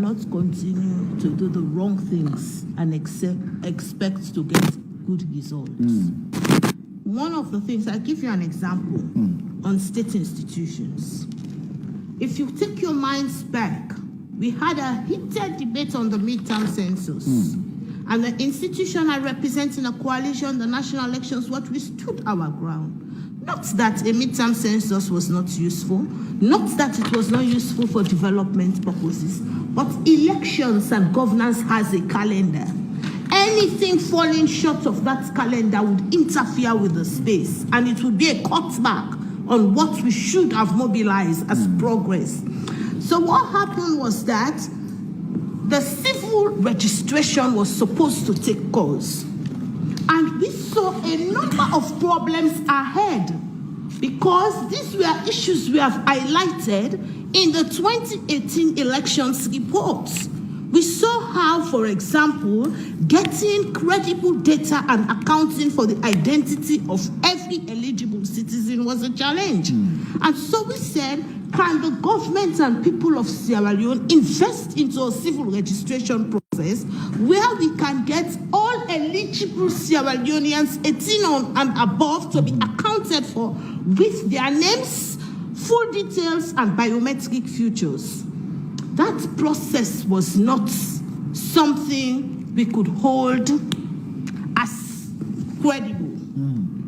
cannot continue to do the wrong things and expect to get good results. One of the things, I'll give you an example on state institutions. If you take your minds back, we had a heated debate on the midterm census. And the institution I represent in a coalition, the national elections, what we stood our ground. Not that a midterm census was not useful, not that it was not useful for development purposes, but elections and governance has a calendar. Anything falling short of that calendar would interfere with the space, and it would be a cutback on what we should have mobilized as progress. So what happened was that the civil registration was supposed to take course. And we saw a number of problems ahead because these were issues we have highlighted in the 2018 elections reports. We saw how, for example, getting credible data and accounting for the identity of every eligible citizen was a challenge. And so we said, can the government and people of Sierra Leone invest into a civil registration process where we can get all eligible Sierra Leoneans 18 and above to be accounted for with their names, full details, and biometric features? That process was not something we could hold as credible.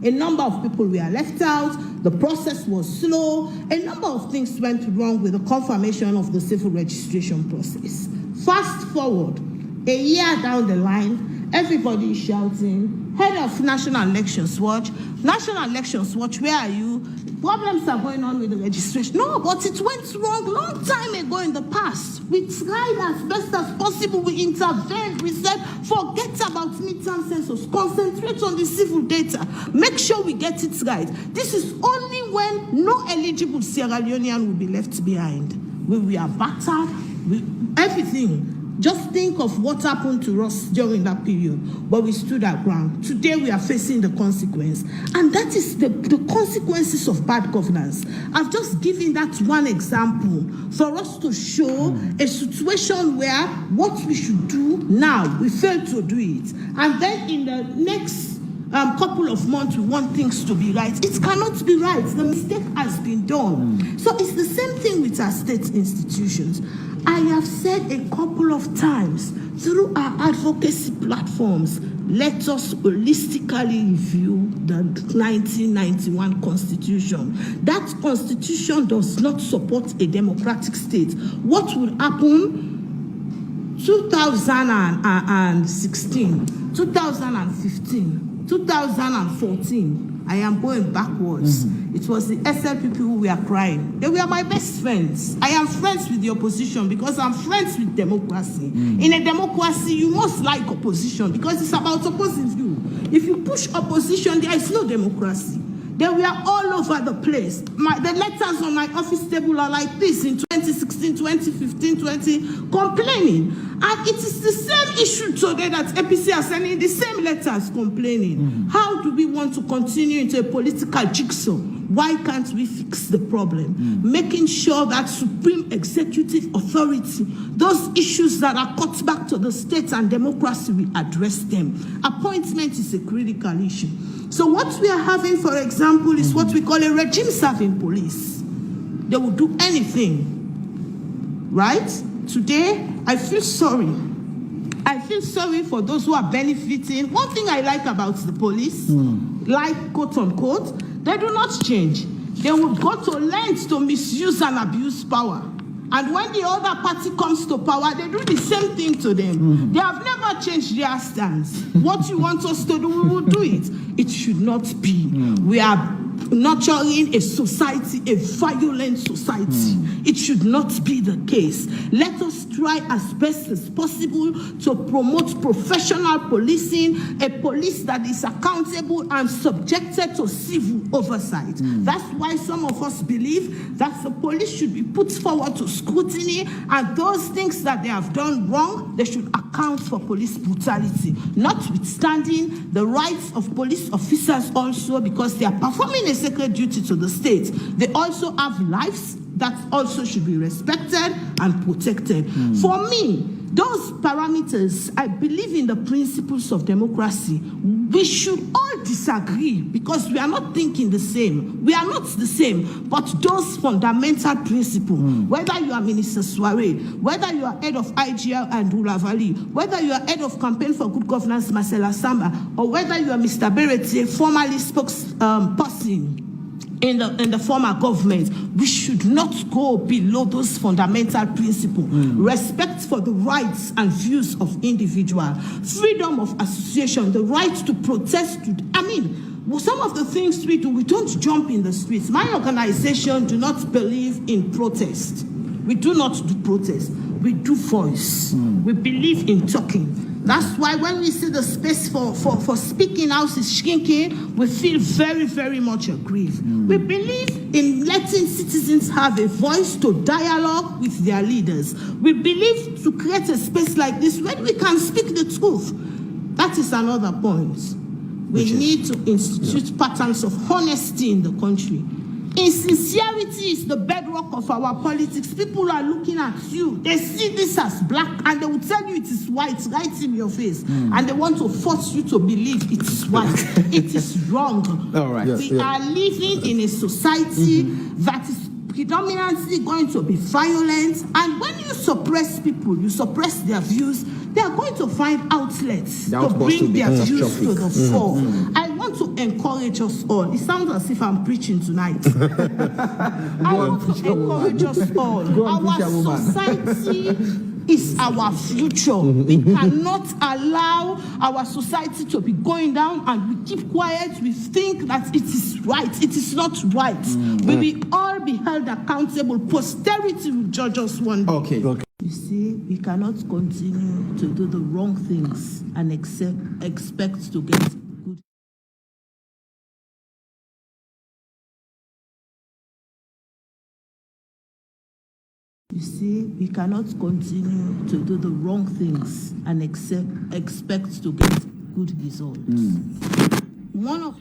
A number of people were left out, the process was slow, a number of things went wrong with the confirmation of the civil registration process. Fast forward, a year down the line, everybody is shouting, head of National Elections Watch, where are you? Problems are going on with the registration. No, but it went wrong long time ago in the past. We tried as best as possible, we intervened, we said, forget about midterm census, concentrate on the civil data, make sure we get it right. This is only when no eligible Sierra Leonean will be left behind. We are battered, everything. Just think of what happened to us during that period, but we stood our ground. Today we are facing the consequence, and that is the consequences of bad governance. I've just given that one example for us to show a situation where what we should do now, we failed to do it. And then in the next couple of months, we want things to be right. It cannot be right. The mistake has been done. So it's the same thing with our state institutions. I have said a couple of times through our advocacy platforms, let us holistically review the 1991 Constitution. That Constitution does not support a democratic state. What will happen 2016, 2015, 2014, I am going backwards. It was the SLP who were crying. They were my best friends. I am friends with the opposition because I'm friends with democracy. In a democracy, you must like opposition because it's about opposing you. If you push opposition, there is no democracy. They were all over the place. The letters on my office table are like this in 2016, 2015, complaining. And it is the same issue today that APC are sending the same letters complaining. How do we want to continue into a political jigsaw? Why can't we fix the problem? Making sure that supreme executive authority, those issues that are cut back to the state and democracy, we address them. Appointment is a critical issue. So what we are having, for example, is what we call a regime-serving police. They will do anything, right? Today, I feel sorry. I feel sorry for those who are benefiting. One thing I like about the police, like quote unquote, they do not change. They will go to lengths to misuse and abuse power. And when the other party comes to power, they do the same thing to them. They have never changed their stance. What you want us to do, we will do it. It should not be. We are nurturing a society, a violent society. It should not be the case. Let us try as best as possible to promote professional policing, a police that is accountable and subjected to civil oversight. That's why some of us believe that the police should be put forward to scrutiny, and those things that they have done wrong, they should account for police brutality, notwithstanding the rights of police officers also, because they are performing a sacred duty to the state. They also have lives that also should be respected and protected. For me, those parameters, I believe in the principles of democracy. We should all disagree because we are not thinking the same. We are not the same, but those fundamental principles, whether you are Minister Soiree, whether you are head of IGL and Ulavali, whether you are head of campaign for good governance, Marcela Samba, or whether you are Mr. Berete, formerly spokesperson in the former government, we should not go below those fundamental principles. Respect for the rights and views of individuals, freedom of association, the right to protest. Some of the things we do, we don't jump in the streets. My organization do not believe in protest. We do not do protest. We do voice. We believe in talking. That's why when we see the space for speaking out is shrinking, we feel very, very much aggrieved. We believe in letting citizens have a voice to dialogue with their leaders. We believe to create a space like this where we can speak the truth. That is another point. We need to institute patterns of honesty in the country. Insincerity is the bedrock of our politics. People are looking at you. They see this as black and they will tell you it is white right in your face. And they want to force you to believe it is white. It is wrong. All right. We are living in a society that is predominantly going to be violent. And when you suppress people, you suppress their views, they are going to find outlets to bring their views to the fore. I want to encourage us all. It sounds as if I'm preaching tonight. I want to encourage us all. Our society is our future. We cannot allow our society to be going down and we keep quiet. We think that it is right. It is not right. We will all be held accountable. Posterity will judge us one day. Okay. You see, we cannot continue to do the wrong things and expect to get good. You see, we cannot continue to do the wrong things and expect to get good results. One of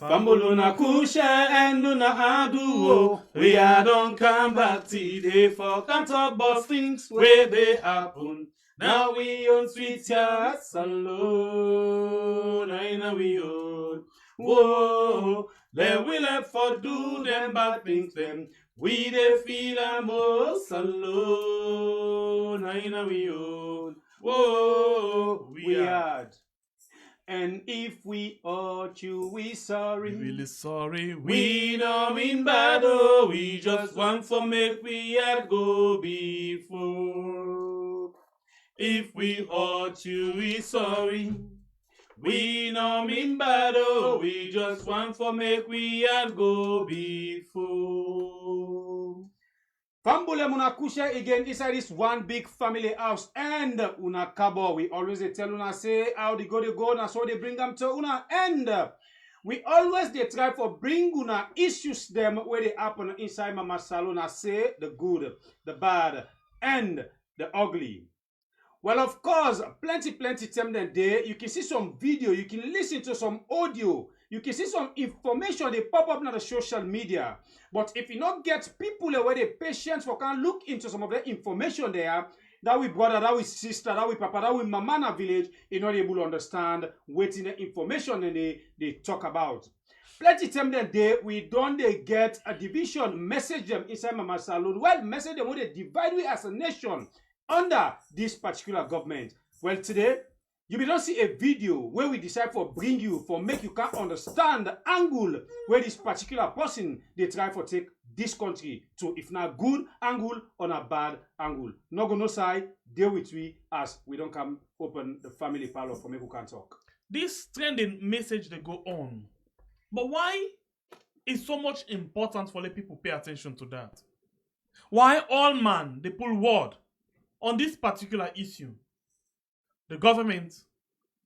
Fambuluna kusha and luna aduo. We don't come back today for can't talk about things where they happen. Now we on sweet yards alone. I know we own. Whoa, then we left for do them bad things them. We they feel most alone. I know we own. Whoa, we had. And if we hurt you, we sorry. We really sorry. We don't mean bad, oh. We just want to make we had go before. If we hurt you, we sorry. We don't mean bad, oh. We just want to make we had go before. Fambule munakusha again inside this one big family house and una kabo. We always they tell una say how they go na so they bring them to una and we always they try for bring una issues them where they happen inside mama salona say the good, the bad and the ugly. Well, of course, plenty time that day. You can see some video, you can listen to some audio, you can see some information they pop up on the social media. But if you not get people where they patience for can look into some of the information there, that we brother, that we sister, that we papa, that we mama in a village, you're not able to understand what in the information and they talk about. Plenty time that day, we don't they get a division, message them inside mama salon. Well, message them when they divide we as a nation under this particular government. Well, today, you will not see a video where we decide for bring you, for make you can understand the angle where this particular person, they try for take this country to, if not good angle or a bad angle. No go no side, deal with we as we don't come open the family parlor for make we can talk. This trending message they go on. But why is so much important for let people pay attention to that? Why all man, they pull word on this particular issue? The government,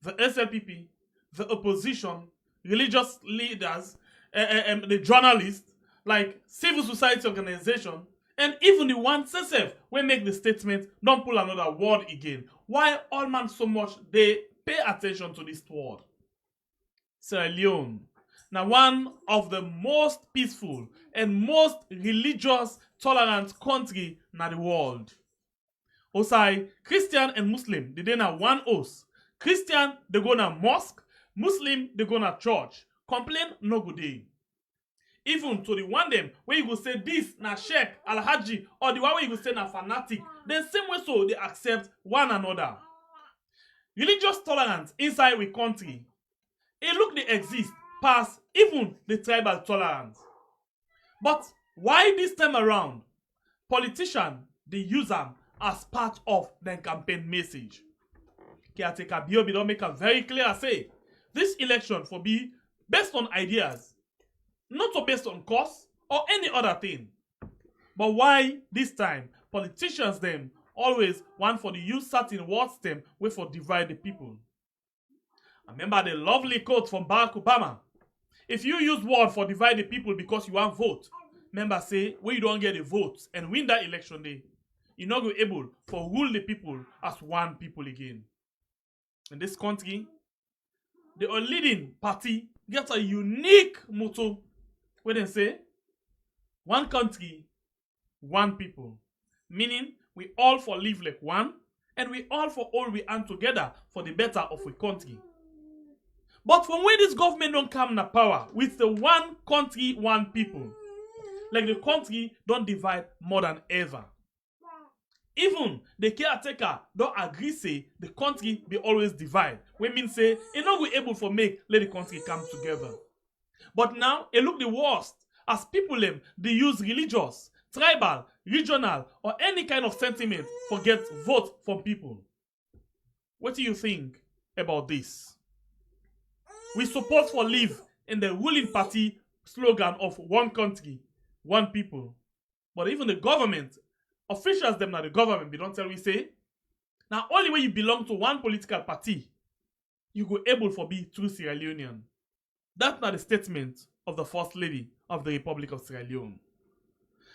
the SLPP, the opposition, religious leaders, the journalists, like civil society organization, and even the one self when make the statement, don't pull another word again. Why all man so much they pay attention to this word? Sierra Leone. Now, one of the most peaceful and most religious tolerant country na the world. Osai, Christian and Muslim, they dey na one house. Christian, they go na mosque. Muslim, they go na church. Complain no go dey. Even to the one them where you go say this na sheikh, alhaji, or the one where you go say na fanatic, then same way so they accept one another. Religious tolerance inside we country, it look they exist past even the tribal tolerance. But why this time around, politicians they use them as part of their campaign message? Caretaker Biobi don't make it very clear say this election for be based on ideas, not so based on cause or any other thing. But why this time politicians them always want for the use certain words them way for divide the people? I remember the lovely quote from Barack Obama. If you use word for divide the people because you want vote, remember say when you don't get the votes and win that election day, you're not going to be able to rule the people as one people again. In this country, the leading party gets a unique motto where they say, one country, one people. Meaning, we all for live like one, and we all for all we hand together for the better of a country. But from when this government don't come na power with the one country, one people, like the country don't divide more than ever. Even the caretaker don't agree say the country be always divide. We mean say it not be able for make let the country come together. But now it look the worst as people them they use religious, tribal, regional or any kind of sentiment for get vote from people. What do you think about this? We support for live in the ruling party slogan of one country, one people. But even the government, officials them now the government, they don't tell we say, now only when you belong to one political party, you go able for be true Sierra Leonean. That's not the statement of the First Lady of the Republic of Sierra Leone.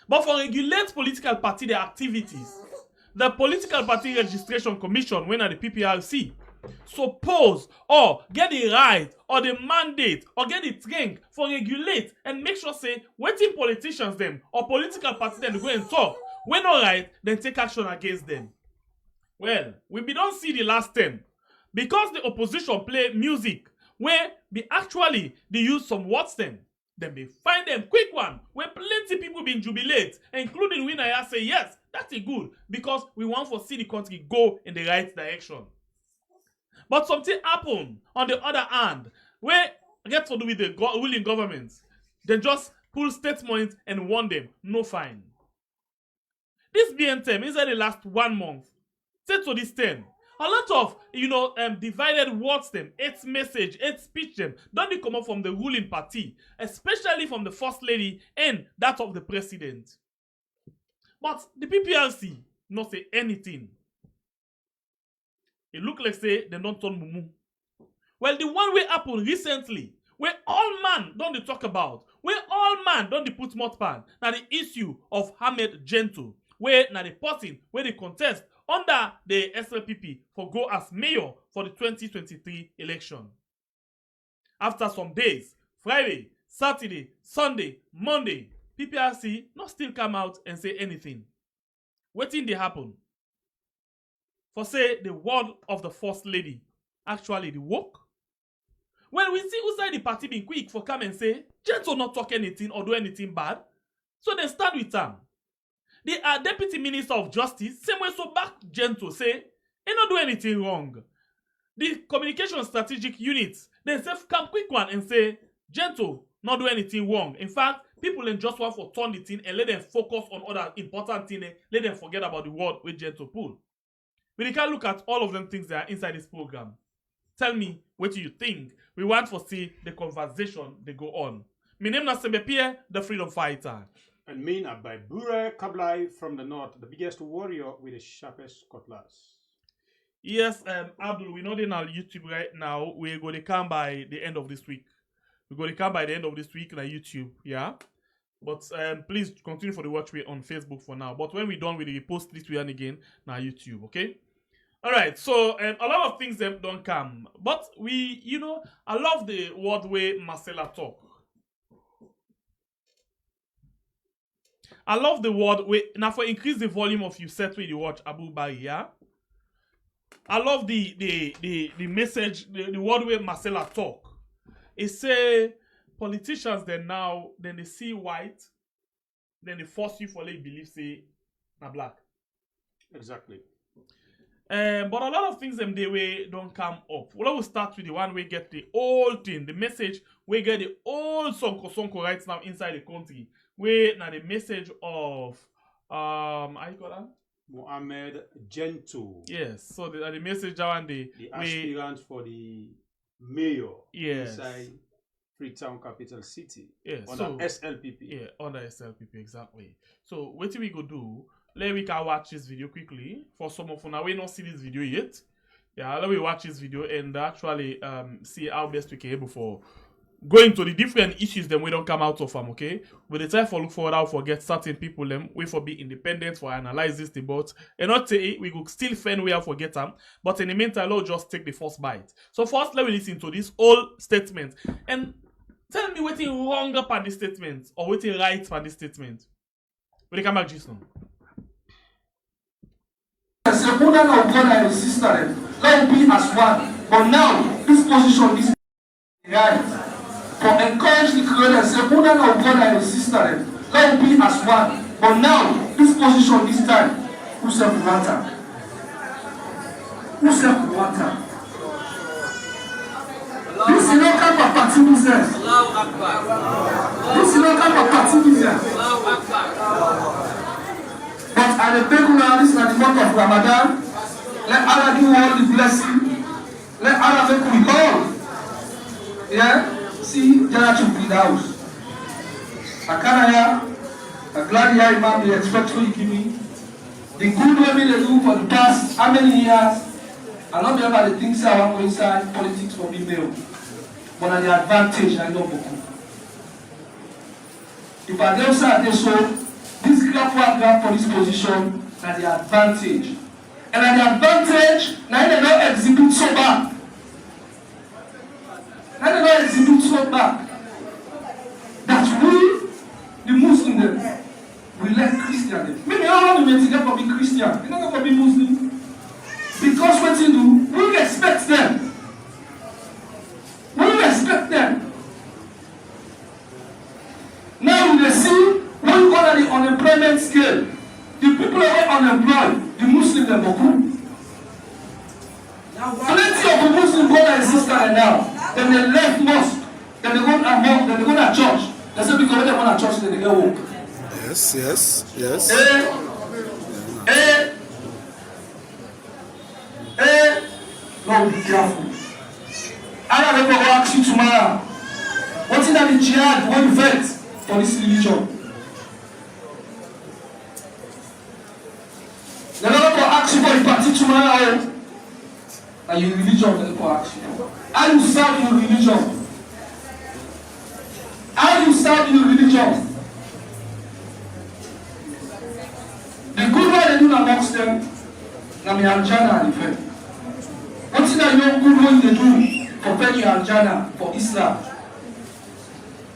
But for regulate political party their activities, the Political Party Registration Commission, when at the PPRC, suppose or get the right or the mandate or get the strength for regulate and make sure say waiting politicians them or political party them to go and talk. When all right, then take action against them. Well, we don't see the last term because the opposition play music where they actually they use some words them. Then they find them quick one where plenty people been jubilate, including when I say yes, that's a good because we want for see the country go in the right direction. But something happened on the other hand where get to do with the ruling governments. They just pull statements and warn them no fine. This BNTM inside the last 1 month, said to this term, a lot of divided words them, its message, its speech them, don't they come up from the ruling party, especially from the First Lady and that of the President. But the PPRC not say anything. It look like say they don't turn mumu. Well, the one way happened recently, where all man don't they talk about, where all man don't they put mouth pan, now the issue of AHMED Gento, where now the person where they contest under the Slpp for go as mayor for the 2023 election. After some days, Friday, Saturday, Sunday, Monday, PPRC not still come out and say anything. What thing they happen? For say the word of the First Lady actually the work? Well, we see outside the party being quick for come and say, Gento not talk anything or do anything bad. So they start with them. The Deputy Minister of Justice, same way so back Gento say, he not do anything wrong. The Communication Strategic Units, they say come quick one and say, Gento not do anything wrong. In fact, people in just want for turn the thing and let them focus on other important things, let them forget about the word with Gento pull. We can look at all of them things that are inside this program. Tell me, what do you think? We want to see the conversation they go on. My name is Slpp, the freedom fighter. And me, by Bure Kablai from the north, the biggest warrior with the sharpest cutlass. Yes, Abdul, we're not in our YouTube right now. We're going to come by the end of this week. We're going to come by the end of this week on YouTube, yeah? But please continue for the watch way on Facebook for now. But when we're done, we'll post this one again on YouTube, okay? Alright, so a lot of things don't come. But we, I love the word way Marcella talk. I love the word. Now for increase the volume of you set with you watch Abu Bari, yeah. I love the message, the word where Marcella talk. It say politicians then they see white, then they force you for like believe say na black. Exactly. But a lot of things them they way don't come up. Well, I will start with the one we get the old thing, the message we get the old sonko right now inside the country. We now the message of I call that Mohammed Gento. yes. So the message that one The aspirant for the mayor inside Freetown capital city. Yes. Under SLPP. Yeah, under SLPP exactly. So what we go do? Let we can watch this video quickly. For some of you now we not see this video yet. Yeah, let me watch this video and actually see how best we can able for going to the different issues then we don't come out of them, okay? With the time for look forward out forget certain people them we for be independent for analyze this debate and not say we could still find way out forget them. But in the meantime, I'll just take the first bite. So first let me listen to this old statement and tell me what's wrong about this statement or what's right about this statement. When they come back just now. Say, who then of God and his sister, let it be as one. But now, this position is right. For encourage the creator, say, who then of God and his sister, let it be as one. But now, this position this time, who said the water? Who said the water? This is not come for party business. This is not come for party business. But at the Pekuna, this is the month of Ramadan. Let Allah do all the blessing. Let Allah make we all. Yeah? See, Jana to be the house. Akanaya, I'm glad you Imam, the expectful you give me. The good way they do for the past how many years, I not be about the things I want to go inside politics for me male. But at the advantage, I know Boku. If I don't say so, this grab for this position at the advantage. And at the advantage, now they don't exhibit so back. Now they don't exhibit so back. That we, the Muslims, we let Christians. Maybe I don't want to make them for being Christian. You're not going to be Muslim. Because what you do, we respect them. We respect them. Now we see when you go on the unemployment scale, the people who are unemployed, the Muslims are beaucoup. Plenty of the Muslims go and sister now. Then they left mosque, then they go to church. They say because they go to church, then they get work. Yes. Lord, be careful. I never will ask you tomorrow. What's in the jihad when you fight for this religion? They're not going to ask you for a party tomorrow. And your religion, they're going to ask you. How you serve your religion? How you serve your religion? The good way they do amongst them, now me Aljana and the fair. What's that your good way they do for paying Aljana for Islam?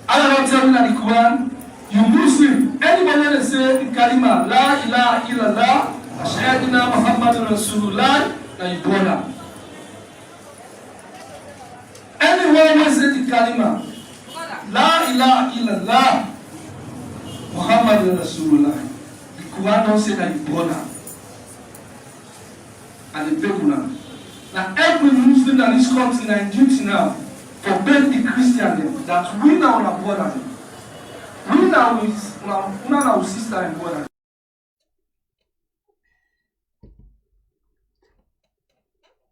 Allah don't tell me that the Quran, you Muslim, anybody that say the kalima, La ilaha illallah, Ashhaduna Muhammadun Rasulullah, now you brother. Anyone who say the kalima, La ilaha illallah, Muhammadun Rasulullah, the Quran don't say that you brother. And the Pekuna. Now every Muslim that is country in duty now, forbid the Christian that we now are brother. We now is our sister and brother.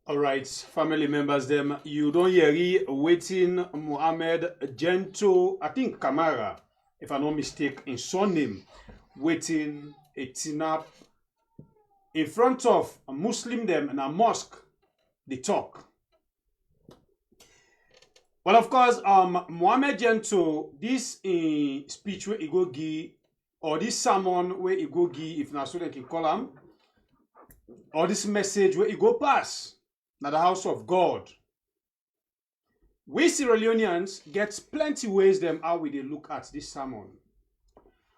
Alright, family members, them you don't hear waiting Mohammed Gento, I think Kamara, if I'm not mistaken, in surname, waiting a tinap in front of a Muslim them in a mosque, they talk. Well, of course, Mohammed Gento, this speech where he go give, or this sermon where he go give, if not so they can call him, or this message where he go pass, now the house of God. We Sierra Leoneans get plenty ways them how we they look at this sermon.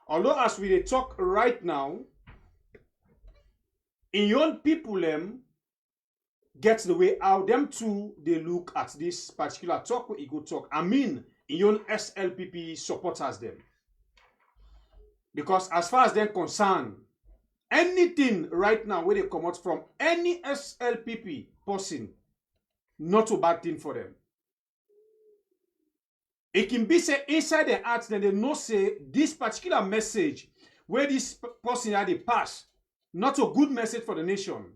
Although as we dey talk right now, in young people get the way how them too they look at this particular talk where he go talk. I mean, in young SLPP supporters them. Because as far as they're concerned, anything right now where they come out from any SLPP person, not a bad thing for them. It can be say inside their hearts, then they know say this particular message where this person had a pass, not a good message for the nation.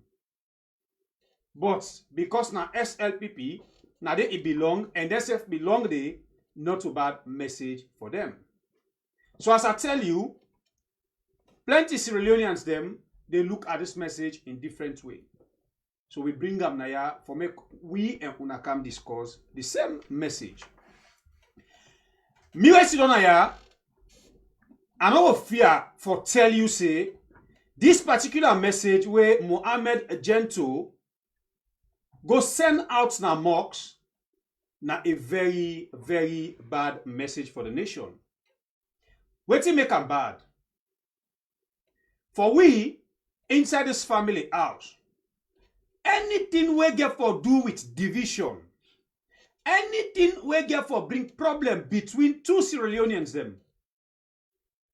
But because now SLPP, now they it belong and SF belong there, not a bad message for them. So as I tell you, plenty Sierra Leoneans them, they look at this message in different way. So we bring them now for make we and Unakam discuss the same message. Me sit down here, I no fear for tell you say this particular message where Mohammed Gento go send out na MOSQUE na a very, very bad message for the nation. Wetin make am bad? For we, inside this family house, anything we get for do with division, anything we get for bring problem between two Sierra Leoneans them,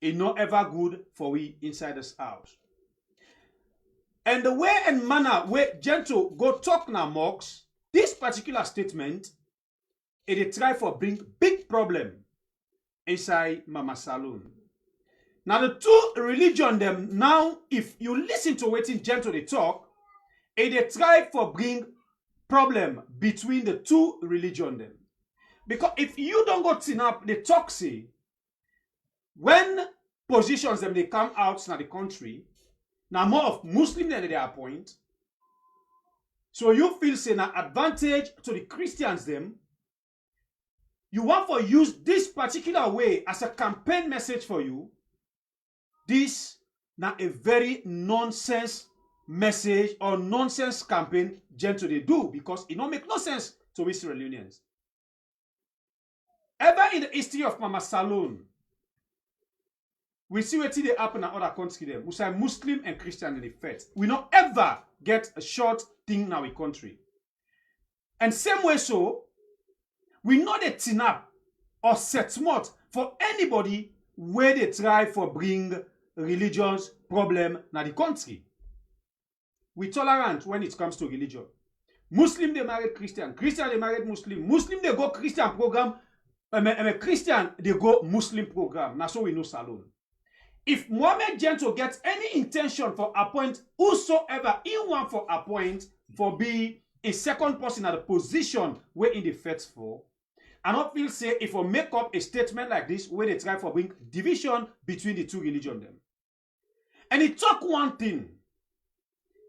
it not ever good for we inside this house. And the way and manner where Gento go talk na MOSQUE, this particular statement, it try for bring big problem inside Mama Saloon. Now the two religion them now, if you listen to what Gento they talk, it try for bring problem between the two religion them. Because if you don't go tin up the talk say, when positions them they come out in the country, now more of Muslim than they appoint. So you feel say na advantage to the Christians them. You want to use this particular way as a campaign message for you. This na a very nonsense message or nonsense campaign Gento they do because it don't make no sense to we Sierra Leoneans. Ever in the history of Mama Saloon, we see what they happen in other countries them. We say Muslim and Christian in the faith. We not ever get a short thing in our country. And same way so, we know they tin up or set smart for anybody where they try for bring religious problem in the country. We tolerant when it comes to religion. Muslim they married Christian, Christian they married Muslim, Muslim they go Christian program, Christian they go Muslim program. That's how we know Saloon. If Mohammed Gento gets any intention for appoint whosoever he want for appoint for be a second person at the position where in the faith for, I don't feel say if we make up a statement like this where they try for bring division between the two religions them. And he talk one thing.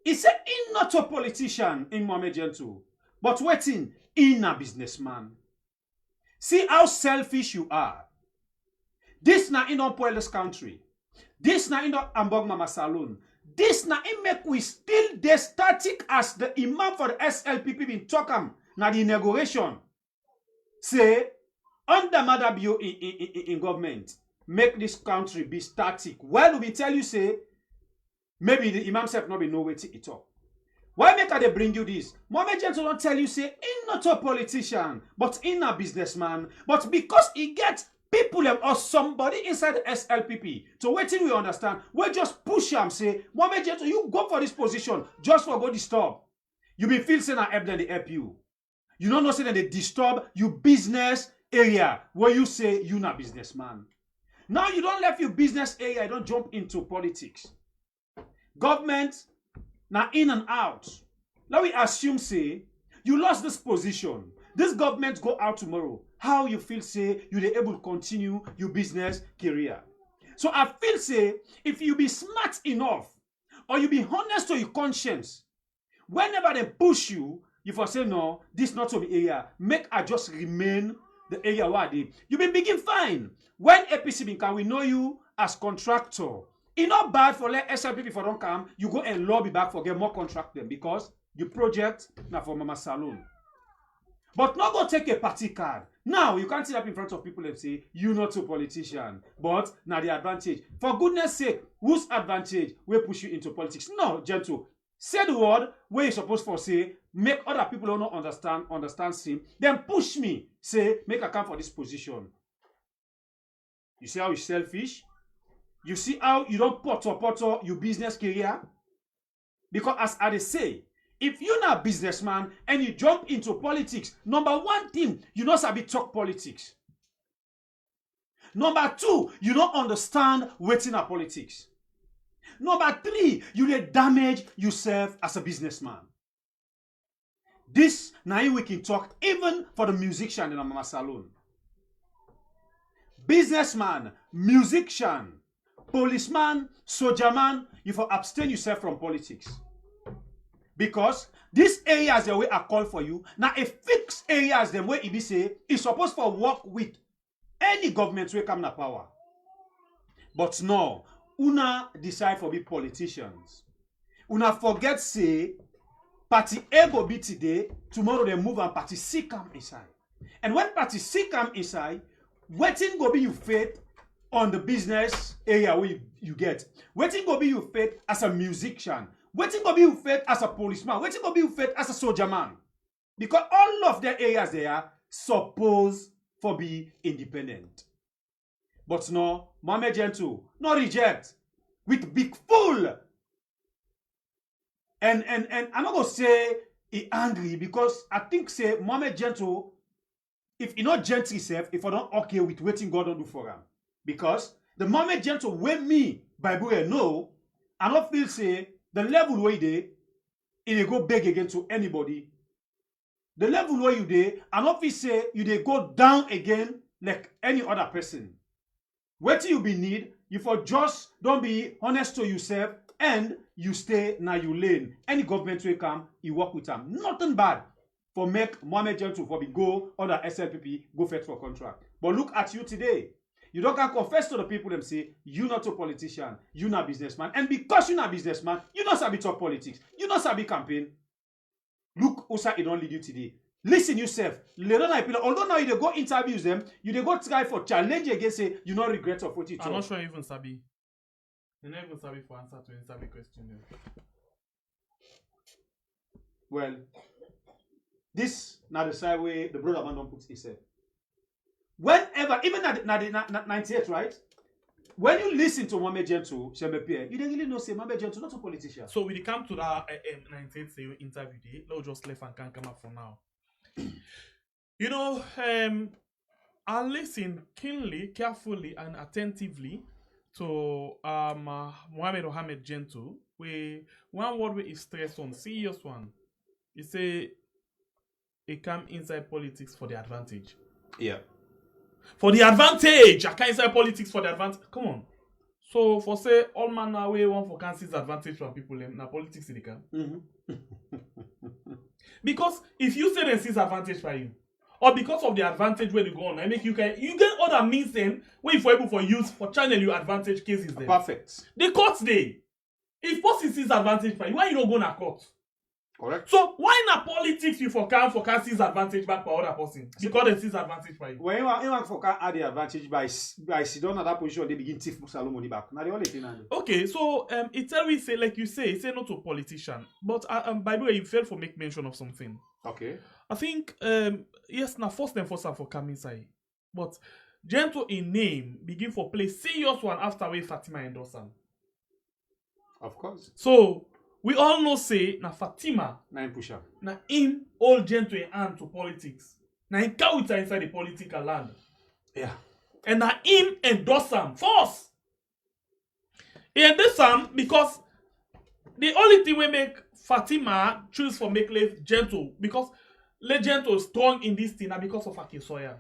He said he not a politician in Mohammed Gento, but waiting in a businessman. See how selfish you are. This na in don't spoil this country. This na in don't ambog Mama Saloon. This na in make we still the static as the imam for the SLPP been talking na the inauguration. Say, under Mother Bio in government, make this country be static. Well, we tell you say, maybe the imam self not be no way to talk. Why make they bring you this? Mohammed Gento don't tell you say, he not a politician, but in a businessman. But because he gets people or somebody inside the SLPP, so waiting we understand, we just push him, say, Mohammed Gento, you go for this position, just for go disturb. You be feel saying I help them, they help you. You don't know say that they disturb your business area where you say you're not businessman. Now you don't left your business area, you don't jump into politics. Government, now in and out. Now we assume say, you lost this position. This government go out tomorrow. How you feel say you're able to continue your business career. So I feel say, if you be smart enough, or you be honest to your conscience, whenever they push you, you for say no, this not to be area. Make I just remain the area where they. You been begin fine. When APC can we know you as contractor. It's not bad for let SLP for don't come. You go and lobby back for get more contract them because you project now for Mama Saloon. But not go take a party card. Now, you can't sit up in front of people and say, you not a politician, but now the advantage. For goodness sake, whose advantage will push you into politics? No, Gento. Say the word where you're supposed to say, make other people who don't understand sin, then push me, say, make a come for this position. You see how you're selfish? You see how you don't potter your business career? Because as I say, if you're not a businessman and you jump into politics, number one thing, you know sabi talk politics. Number two, you don't understand what's in a politics. Number three, you dey damage yourself as a businessman. This now we can talk even for the musician in a mama salon. Businessman, musician, policeman, soldier man, you for abstain yourself from politics. Because these areas the way I call for you, now a fixed areas the way it be say is supposed to work with any government will come to power. But no, una decide for be politicians. Una forget say party A go be today, tomorrow they move and party C come inside. And when party C come inside, waiting go be you faith on the business area where you get. Waiting go be you faith as a musician. Waiting go be you faith as a policeman. Waiting go be you faith as a soldier man. Because all of the areas they are supposed for be independent. But no, Mohammed Gento, no reject with big fool. And I'm not gonna say he angry because I think say Mohammed Gento, if he not gentle himself, if I don't okay with waiting God don't do for him. Because the Mohammed Gento when me Bible know, I don't feel say the level where they go beg again to anybody. The level where you dey, I don't feel say you they go down again like any other person. What you be need, you for just don't be honest to yourself and you stay now you lane. Any government will come, you work with them. Nothing bad for make Mohammed Gento for be go under SLPP, go fetch for contract. But look at you today. You don't can confess to the people and say, you're not a politician, you're not a businessman. And because you're not a businessman, you not sabi talk politics, you not sabi campaign. Look, Osa, it don't lead you today. Listen yourself. Although now you dey go interviews them, you dey go try for challenge against say you not regret of what you talk. I'm not sure you even sabi. You not even sabi for answer to any sabi question. Well, this now the side way the brother man don't put himself. Whenever, even at 98, right? When you listen to Mohammed Gento, you don't really know say Mohammed Gento not a politician. So we come to that 98 interview day. Let's just left and can't come up for now. You know, I listen keenly, carefully, and attentively to Mohammed Gento. Where one word where he stressed on serious one. He say he come inside politics for the advantage. Yeah. For the advantage, I can't inside politics for the advantage. Come on. So for say all man now we want for can seize advantage from people na politics they can. Because if you say they seize advantage for you, or because of the advantage where they go on, I make you get other means then where you for able for use for channel your advantage cases then. Perfect. The courts day. If person seize advantage for you, why you don't go na court? Correct. So why na politics you for can seize advantage back for other person? Because they seize advantage for you. When you want for can add the advantage by sit down at that position, they begin thief Salome money back. Now the only thing. Okay, so it tell we say like you say not to politician, but by the way you failed for make mention of something. Okay. I think yes, na first and foremost for come inside, but Gento in name begin for play serious one after we Fatima endorse am. Of course. So we all know say na Fatima na pusher. Na him hold Gento in hand to politics. Na him carry it inside the political land. Yeah. And na him endorse am first. He endorse am because the only thing we make Fatima choose for make life Gento because let Gento strong in this thing na because of Akisoya.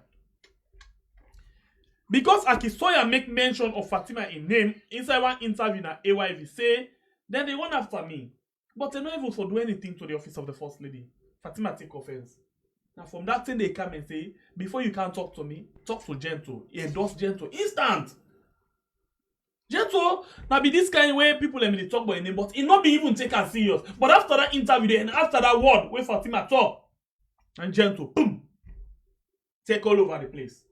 Because Akisoya make mention of Fatima in name inside one interview na AYV say then they went after me. But they not even for do anything to the office of the first lady. Fatima take offense. Now from that thing they come and say, before you can talk to me, talk to Gento. He endorsed Gento. Instant. Gento, now be this kind of way people let me talk about him, but it not be even taken serious. But after that interview and after that word where Fatima talk, and Gento, boom, take all over the place.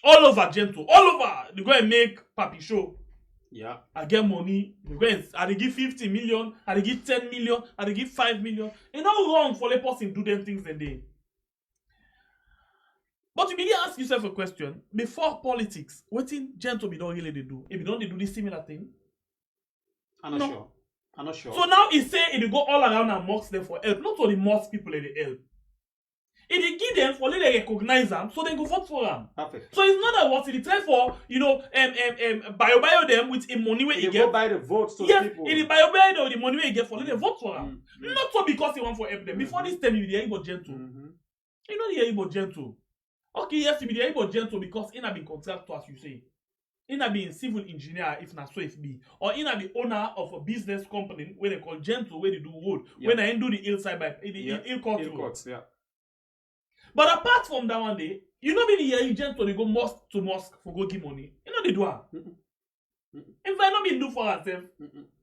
All over Gento, all over. They go and make Papi show. Yeah. I get money. They go and I dey give 50 million, I dey give 10 million, I dey give 5 million. It's not wrong for the person do them things and they. But you begin ask yourself a question. Before politics, what thing Gento be don't really they do? If you don't they do this similar thing? I'm not sure. I'm not sure. So now he say it go all around and mocks them for help. Not only mocks people they help. It they give them for let they recognize them, so they go vote for them. Perfect. So it's not that what he try for, bio them with a money where he They get. go buy the votes to Yes, people. in the bio them the money where he get for let they vote for them. Not so because he want for help them. Before this time you hear about Gento. You know the hear about Gento. Okay, yes, you be hear about Gento because he have been contractor as you say. He have been civil engineer if not so if be, or he have the owner of a business company where they call Gento where they do road. When I do the hillside by the hill court. Yeah. But apart from that one day, you know be the year Gento they go mosque to mosque for go give money. You know they do it. If I not be do for ourselves,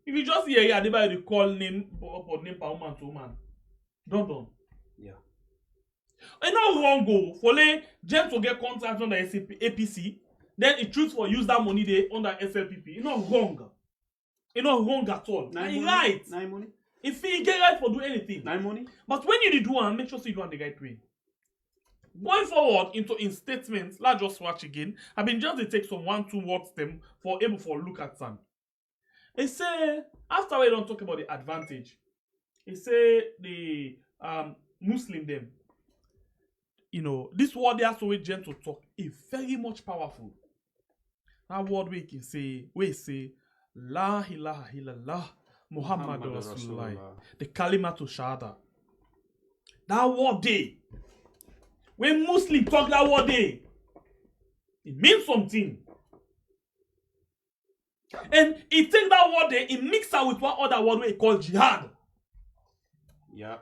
if you just hear they buy the call name or name per woman to woman. Don't. Yeah. And not wrong go for like Gento get contract under APC, then it choose for use that money they under SLPP. It's not wrong. It's not wrong at all. It's right. Nine money. If he get right for do anything. Nine money. But when you do one, make sure you do one the right way. Going forward into in statements, let's just watch again. I've been just to take some 1-2 words them for able for look at some. It say after we don't talk about the advantage, it say the Muslim them. You know, this word they are so gentle talk is very much powerful. That word we can say, La ilaha illallah Muhammadur Rasulullah. The kalimatu shahada. That word day. When Muslims talk that word day, it means something. And he take that word day, he mix it with one other word we call jihad. Yeah.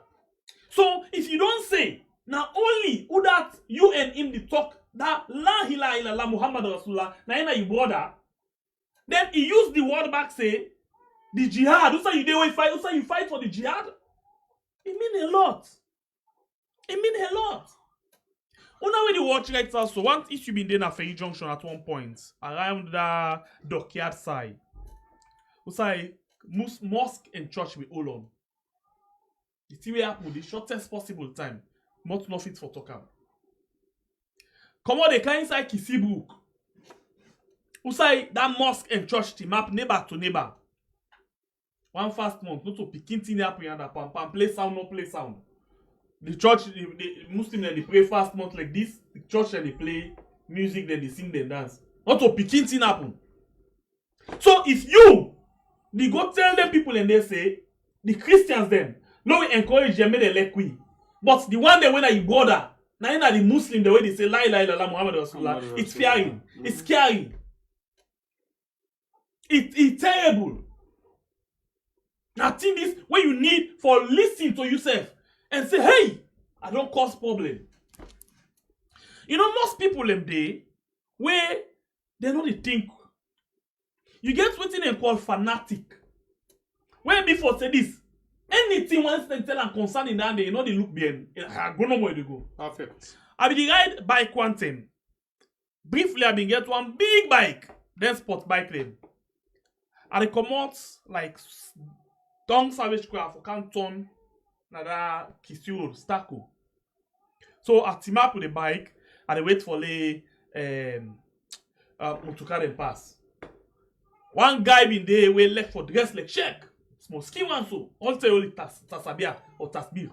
So if you don't say, now only who that you and him the talk that La ilaha illallah Muhammad Rasulullah, now you brother, then he use the word back say, the jihad, who say you dey fight, who say you fight for the jihad? It mean a lot. It mean a lot. When we the watch right now, so one issue been there na Ferry Junction at one point, around the dockyard side. We say mosque and church we all on. The thing will happen the shortest possible time. Not fit for talk am. Come on, they can inside Kisibrook. We say that mosque and church team map neighbor to neighbor. One fast month, not to picking thing happen and pam play sound, no play sound. The church, the Muslim, then they pray fast month like this. The church, then they play music, then they sing, then dance. Not to picking thing happen. So if you, they go tell them people and they say, the Christians them, no we encourage them, they like we. But the one that when I border, now the Muslim, the way they say, La ilaha illallah Muhammad Rasulullah, it's scary. It's scary. It's terrible. Now think this, when you need for listening to yourself, and say, hey, I don't cause problem. You know, most people them day where they don't think. You get what they call fanatic. When before say this, anything once they tell and concern in that day, you know they look behind. I go no where they go. Perfect. I be ride bike one time. Briefly, I been get one big bike, then sport bike lane. And they come out like Dong Savage Craft for Canton. Nada Kisuro Stako. So I team up with the bike and I wait for the motorcar and pass. One guy been there we left for dress like check. Small skin one so. All say only tasabia or tasbir.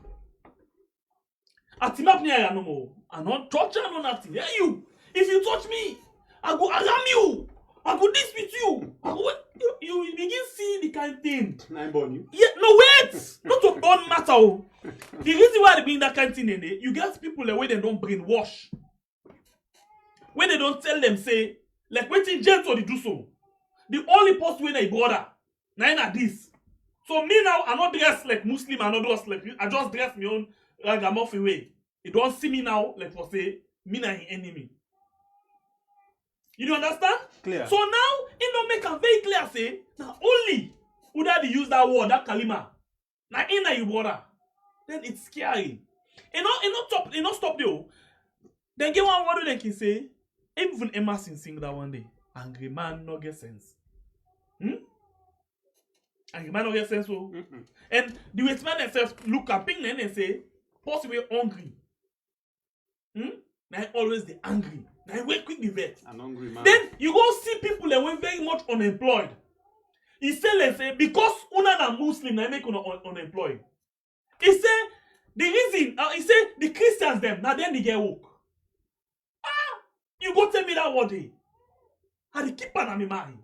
I team up near no more. I not touch you no nothing. Hey you, if you touch me, I go alarm you. I go this with you. I go you will begin see the kind thing. I'm born you. Yeah, no wait! Not to born matter. Oh. The reason why they bring that kind of thing in there, you get people the way they don't brainwash. When they don't tell them, say, like waiting Gento they do so. The only post when they brother, now this. So me now, I not dress like Muslim, I not dress like I just dress my own ragamuffin way. You don't see me now, like for say, me na enemy. You don't understand? Clear. So now, it don't make a very clear say, now only would I use that word, that kalima. Now in you brother. Then it's scary. It not stop there. Then get one word they can say, even Emerson sing that one day. Angry man no get sense. Angry man no get sense. So. And the way man themselves look at ping and say, possibly hungry. Now always the angry. Now wait quick the vet. An hungry man. Then you go see people that were very much unemployed. He say, let's say, because una na Muslim, na make una unemployed. He say, the reason, he say, the Christians them, now then they get woke. You go tell me that one day. And the keeper na me mind.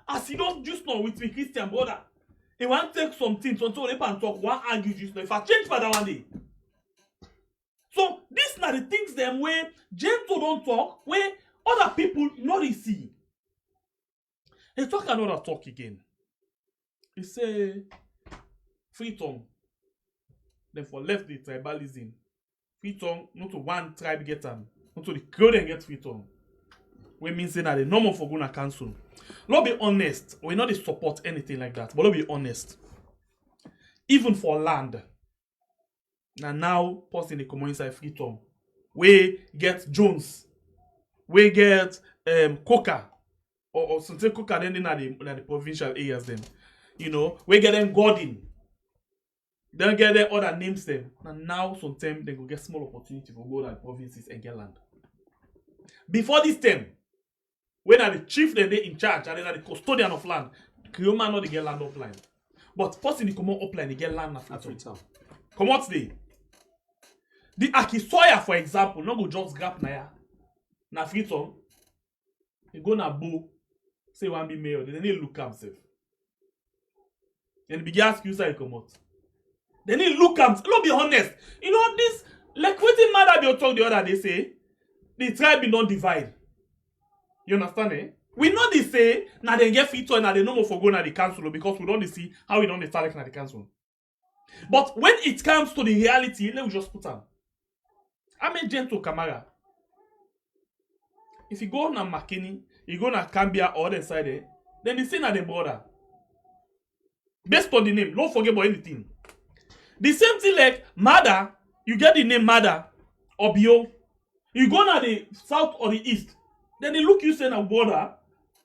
As he don't just know with me Christian brother. He want take something, so they can talk, one argue just now. If I change for that one day. So, these are the things them where Gento don't talk, where other people not see. He talk another talk again. He say, FREETOWN. Then for left the tribalism. FREETOWN, not to one tribe get them. Not to the crowd and get FREETOWN. We mean say that the normal for gonna cancel. Let's be honest. We not support anything like that. But let's be honest. Even for land. Now person they come inside FREETOWN. We get Jones. We get Coca. Or something Coca then in the provincial areas them. You know, we get them Gordon. Then get them other names them. And now sometimes they go get small opportunity for go to the provinces and get land. Before this time, when are the chief then they in charge and then are the custodian of land, Creoma not they get land upline. But person they come on upline, they get land at FREETOWN. Come out today. The Akisoya, for example, no go just grab na FREETOWN. He go na Bo, say one be mayor, then he look himself. And he begin ask you say he come out. Then he look himself. Let's be honest. You know this, like what the matter they talk the other they say, the tribe be not divide. You understand eh? We know they say, now they get FREETOWN, now they no more for go na the council because we don't see how we don't start na the council. But when it comes to the reality, let me just put on. I'm a Gento Camara. If you go on Makeni, you go on Cambia or other side there, then they say na the border. Based on the name, don't forget about anything. The same thing like Mada, you get the name Mada or Bio. You go on the south or the east, then they look you say na border,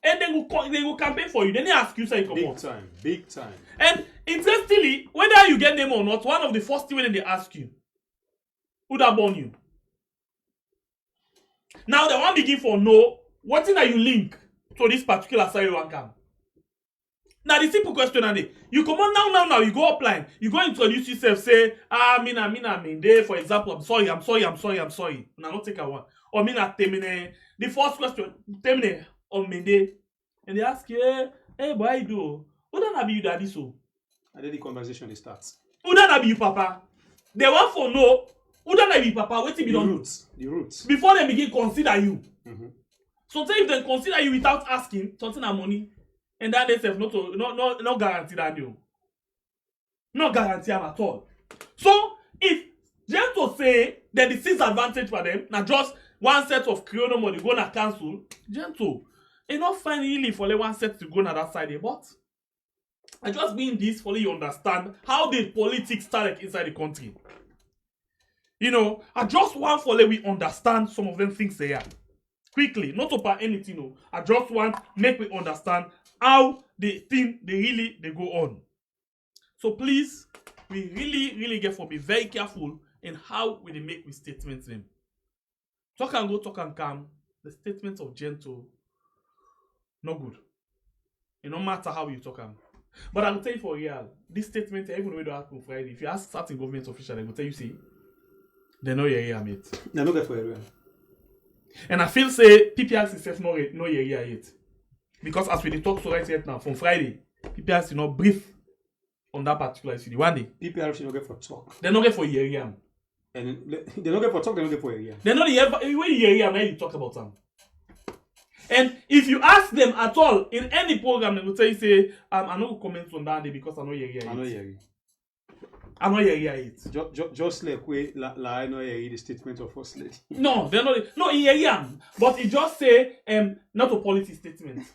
and they go campaign for you. Then they ask you say come on. Big time. And interestingly, whether you get name or not, one of the first things they ask you, who that born you? Now they want begin for no, what thing are you link to this particular side you want come? Now the simple question and you come on now, you go upline, you go introduce yourself, say, mean there, for example, I'm sorry. Now not take a one. Or mina termine. The first question, termine on Mende. And they ask you, hey boy, you do. Who don't be you daddy so? And then the conversation starts. Who don't be you papa? They want for no. Who don't be papa? Wait till be done. The roots. Before they begin consider you. Sometimes if they consider you without asking, something of money, and that they say no guarantee that you. No guarantee at all. So if Gento say that the disadvantage for them, now just one set of Creole money go na cancel, Gento, it not find really for one set to go na that side, but I just mean this for you understand how the politics started inside the country. You know, I just want for we understand some of them things they are. Quickly, not about anything, no. I just want make we understand how the thing they go on. So please, we really get for be very careful in how we make we statements them. Talk and go, talk and come. The statements of Gento, no good. It no matter how you talk them. But I will tell you for real, this statement, even though we don't happen Friday, if you ask certain government official, they will tell you, see, they know your area, mate. They know that for area. And I feel say PPRC self no your area yet. Because as we talk so right now, from Friday, PPRC not brief on that particular issue. One day. PPRC no get for talk. They not get for your area. And they don't get for talk, they don't get for area. They know the when you area now you talk about them. And if you ask them at all in any program, they will tell you say, I no comment on that day because I know your area. I know your area. I'm not hearing it. Just like we I know the statement of First Lady. No, they're not. No, hear but it just say not a policy statement.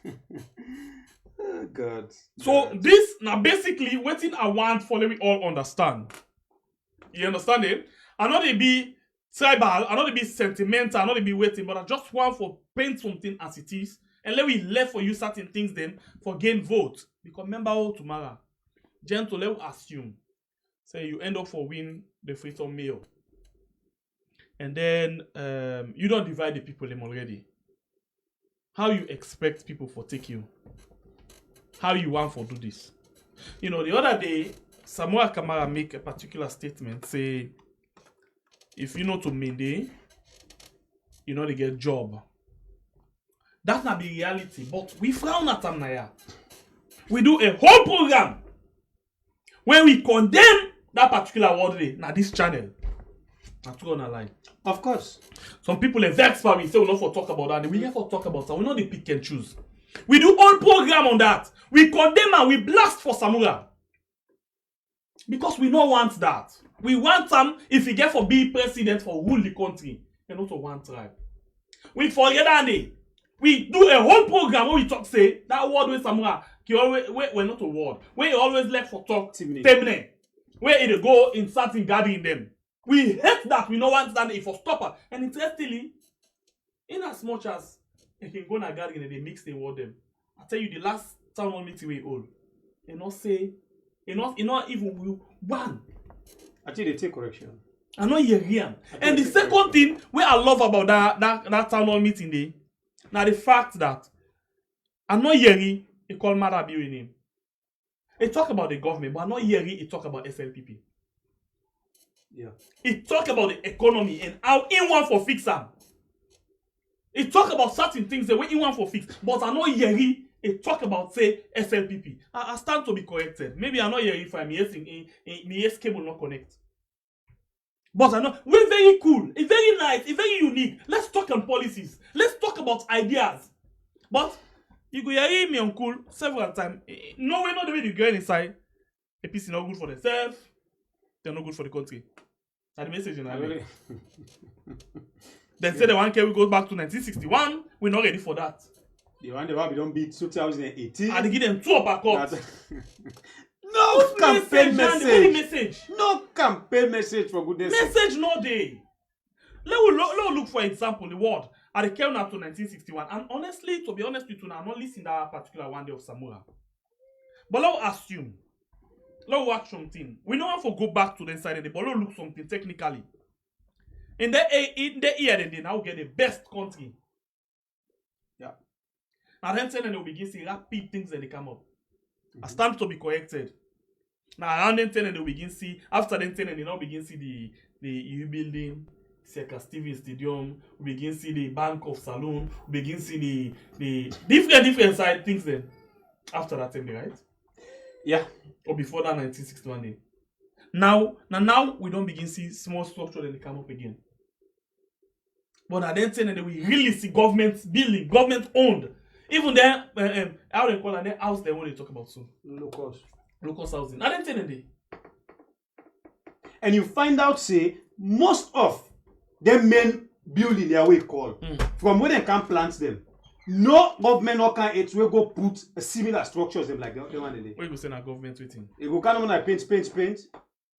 Oh, God. So this now basically waiting I want for let we all understand. You understand it? I know they be tribal, I not be sentimental, I not be waiting, but I just want for paint something as it is, and let we left for you certain things then for gain vote. Because remember all tomorrow, Gento, let we assume, say you end up for win the FREETOWN mayor, and then you don't divide the people them already. How you expect people for take you? How you want for do this? You know, the other day, Samuel Kamara make a particular statement, say, if you know to Mende, you know they get job. That's not the reality, but we frown at them now. We do a whole program where we condemn that particular word day, now this channel. Not to go on a line. Of course. Some people are vexed by we say we not for talk about that. We never talk about that. We know they pick and choose. We do all program on that. We condemn and we blast for Samura. Because we don't want that. We want them, if he get for be president for rule the country, and not for one tribe. We forget that day. We do a whole program where we talk, say, that word with Samura, we're not a word. Where you always left for talk, temne. Where it go in certain gathering them. We hate that. We don't want that if for stopper. And interestingly, in as much as you can go na gathering and they mix the word them. I tell you, the last town hall meeting we hold, you not say, you not even one. Actually, they take correction. I know you're here. And the second thing where I love about that town hall meeting day, now the fact that I know Yeri, he call Marabi in him. He talk about the government, but I know Yeri, he talk about SLPP. Yeah. He talk about the economy and how he want for fix them. He talk about certain things the way he want for fix. But I know Yeri, he talk about say SLPP. I stand to be corrected. Maybe I know Yeri if I'm yes cable not connect. But I know we're very cool. It's very nice. It's very unique. Let's talk on policies. Let's talk about ideas. But you go hear me on cool several times. No way, not the way you go inside. A piece is not good for themselves. They're not good for the country. That's the message in really? They say the 1K we go back to 1961. We're not ready for that. The one we don't beat 2018. And they give them 2 uppercuts. No campaign message. Message. No campaign message for goodness sake. Message no day. Let's look for example the word at the came up to 1961. And honestly, to be honest with you, I'm not listening to that particular one day of Samura. But let's assume. Let's watch something. We don't have to go back to the inside of the but let's look something technically. In the year they now get the best country. Yeah. Now then they will begin to see rapid things and they come up. I stand to be corrected. Now around then they will begin to see after then they now begin to see the EU building, Circa Stevens Stadium, we begin to see the Bank of Saloon, we begin to see the different side things then. After that time, right? Yeah. Or before that 1961 day. Now we don't begin to see small structure then they come up again. But at then they will really see government building, government owned. Even then, how they call it, house they want to talk about soon. Local housing. At then they. And you find out, say, most of them men building their way call. From where they can plant them. No government or can it will go put a similar structures them like the one they. What you say now government waiting? You go kind of like paint.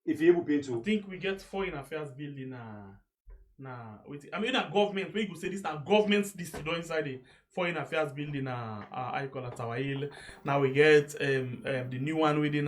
If you able paint to. I think we get foreign affairs building wait. I mean a government where you go say this na government this do inside the foreign affairs building I call it Tower Hill. Now we get the new one within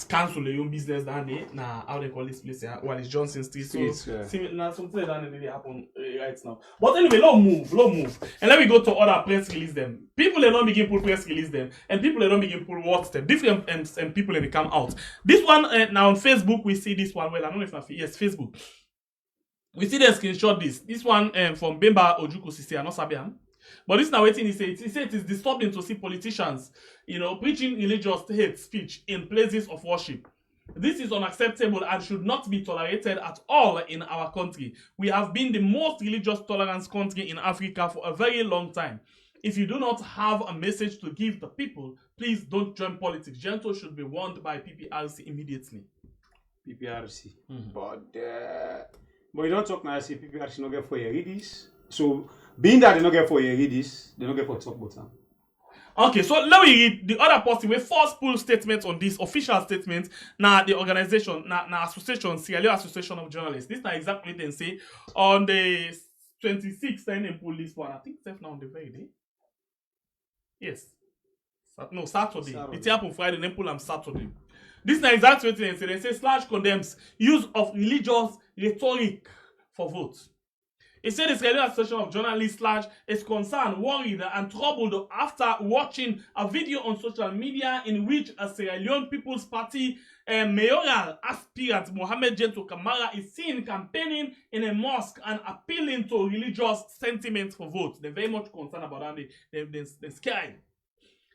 council Leone business down there. Now how they call this place Wallace Johnson Street. So now something like that really happen right now. But anyway, let's move. And let me go to other press release them. People they don't begin pull press release them, and people they don't begin pull watch them. Different and people they come out. This one now on Facebook we see this one. Well, I don't know if yes Facebook. We see the screenshot this one from Bemba Ojuku Sisi, not Sabian. But this now waiting, he said it is disturbing to see politicians, preaching religious hate speech in places of worship. This is unacceptable and should not be tolerated at all in our country. We have been the most religious tolerance country in Africa for a very long time. If you do not have a message to give the people, please don't join politics. Gento should be warned by PPRC immediately. PPRC. But you don't talk now, say PPRC not get for your readers. So, being that they not get for your readers, they not get for talk about them. Okay, so let me read the other person with first full statement on this official statement. Now the organization, now association, Sierra Leone Association of Journalists. This now exactly they say on the 26th and they pull this one. I think it's now on the very day. Yes. No, Saturday. It happened Friday, then pull on Saturday. This now exactly what they say. They say Slash condemns use of religious rhetoric for votes. It said the Sierra Leone Association of Journalists Slash is concerned, worried, and troubled after watching a video on social media in which a Sierra Leone People's Party mayoral aspirant Mohamed Gento Kamara is seen campaigning in a mosque and appealing to religious sentiments for votes. They're very much concerned about that. They're scared.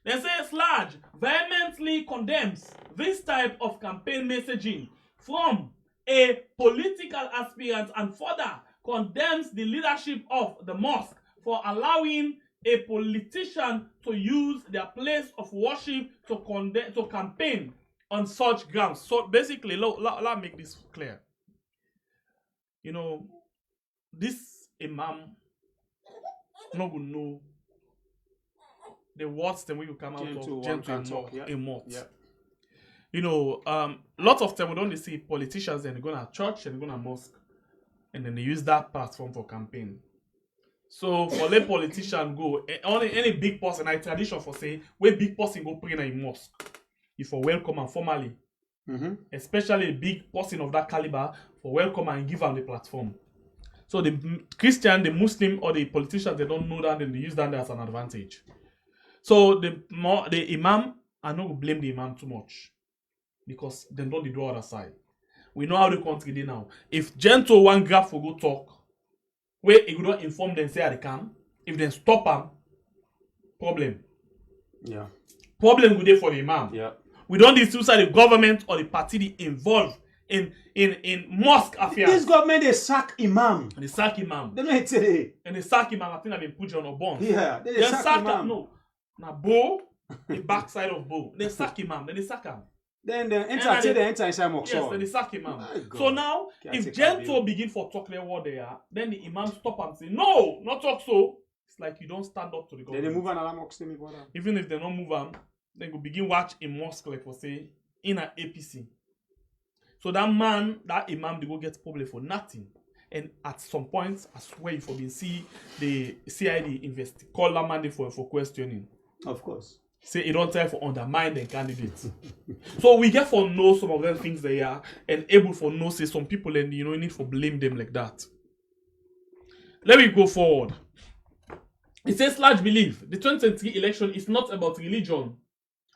They say Slash vehemently condemns this type of campaign messaging from a political aspirant and further condemns the leadership of the mosque for allowing a politician to use their place of worship to campaign on such grounds. So basically, let me make this clear. You know, this imam not gonna know the words that we will come out of Gento in month. Yeah. You know, lot of time we don't see politicians and they go to church and they go to mosque. And then they use that platform for campaign. So for let politician go, any big person, I tradition for say, where big person go pray in a mosque, if for welcome and formally, especially a big person of that caliber, for welcome and give them the platform. So the Christian, the Muslim, or the politicians, they don't know that and they use that as an advantage. So the imam, I don't blame the imam too much because they don't do the other side. We know how the country dey now. If Gento one grab for go talk, where he could not inform them say they can, if they stop him, problem. Yeah. Problem good day for the imam. Yeah. We don't need to say the government or the party involved in mosque affairs. This government they sack imam. And they sack imam. They don't say. And they sack imam. I think I've been put on a bond. Yeah. They sack imam. No. Now bow, the backside of bow. They sack imam. Then they sack him. Then they enter inside Mokso. Yes, then they sack imam. So now, if Gento begin for talk their word they are, then the imam stop and say, no, not talk so. It's like you don't stand up to the government. Then they move on a mosque, me brother. Even if they don't move on, they go begin watch in mosque like for say in an APC. So that man, that imam, they go get problem for nothing. And at some point, I swear you for being see the CID call that man for questioning. Of course. Say it don't try for undermine the candidates. So we get for know some of them things they are and able for know say some people and you need for blame them like that. Let me go forward. It says large belief the 2023 election is not about religion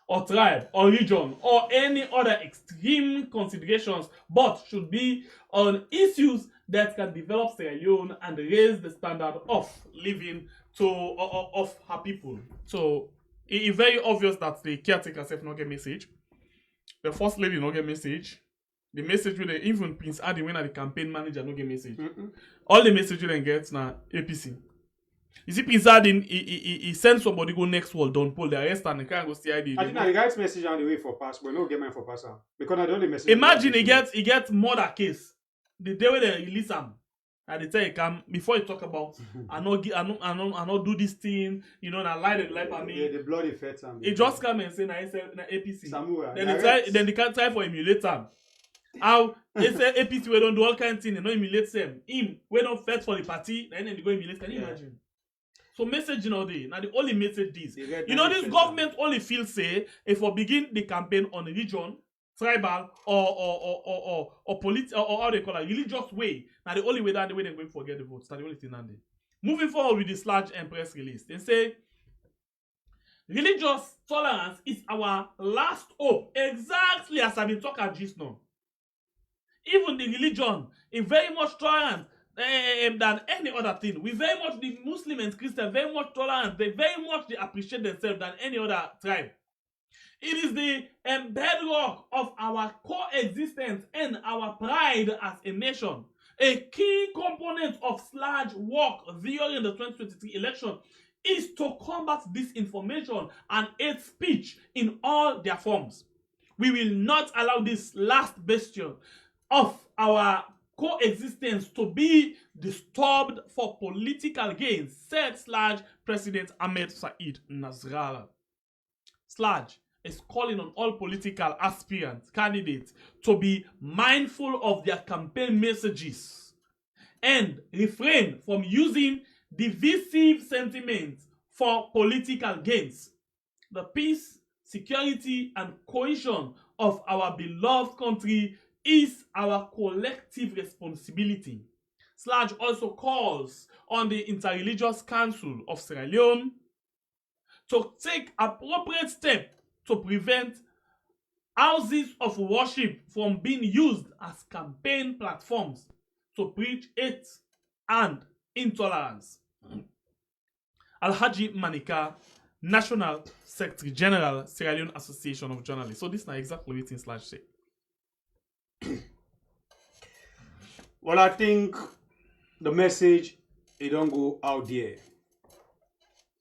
or tribe or region or any other extreme considerations, but should be on issues that can develop Sierra Leone and raise the standard of living of her people. So it's very obvious that the caretaker self not get message. The first lady not get message. The message with the even Prince Adi when the campaign manager not get message. All the message they get now APC. You see Prince Adi he send somebody go next world don't pull the arrest and they can't go CID. I think the guy's message on the way for pass, but no get mine for pass out. Because I don't the message. Imagine he gets murder case. The day when they release him. And they tell you come before you talk about I not do this thing, you know, and I lie for me. Yeah, the bloody feds and he just come and say na APC. Samuel, then they can't try for emulate them. How they say APC we don't do all kind of things, they don't emulate them. Him we don't fight for the party, then they go emulate. Can you imagine? So message all day. Now the only message this. You know, this government only feel say if we begin the campaign on region, tribal or political or how they call it religious way. Now the only way that the way they're going to forget the votes. That's the only thing that they. Moving forward with this large press release, they say religious tolerance is our last hope. Exactly as I've been talking just now. Even the religion is very much tolerant than any other thing. We very much the Muslim and Christian very much tolerant. They very much they appreciate themselves than any other tribe. It is the bedrock of our coexistence and our pride as a nation. A key component of Sludge work during the 2023 election is to combat disinformation and hate speech in all their forms. We will not allow this last bastion of our coexistence to be disturbed for political gains, said Sludge President Ahmed Said Nasrallah. Sludge is calling on all political aspirants, candidates, to be mindful of their campaign messages and refrain from using divisive sentiments for political gains. The peace, security, and cohesion of our beloved country is our collective responsibility. Sludge also calls on the Interreligious Council of Sierra Leone to take appropriate steps to prevent houses of worship from being used as campaign platforms to preach hate and intolerance. Alhaji Manika, National Secretary General, Sierra Leone Association of Journalists. So this is not exactly what Sludge say. Well, I think the message, it don't go out there.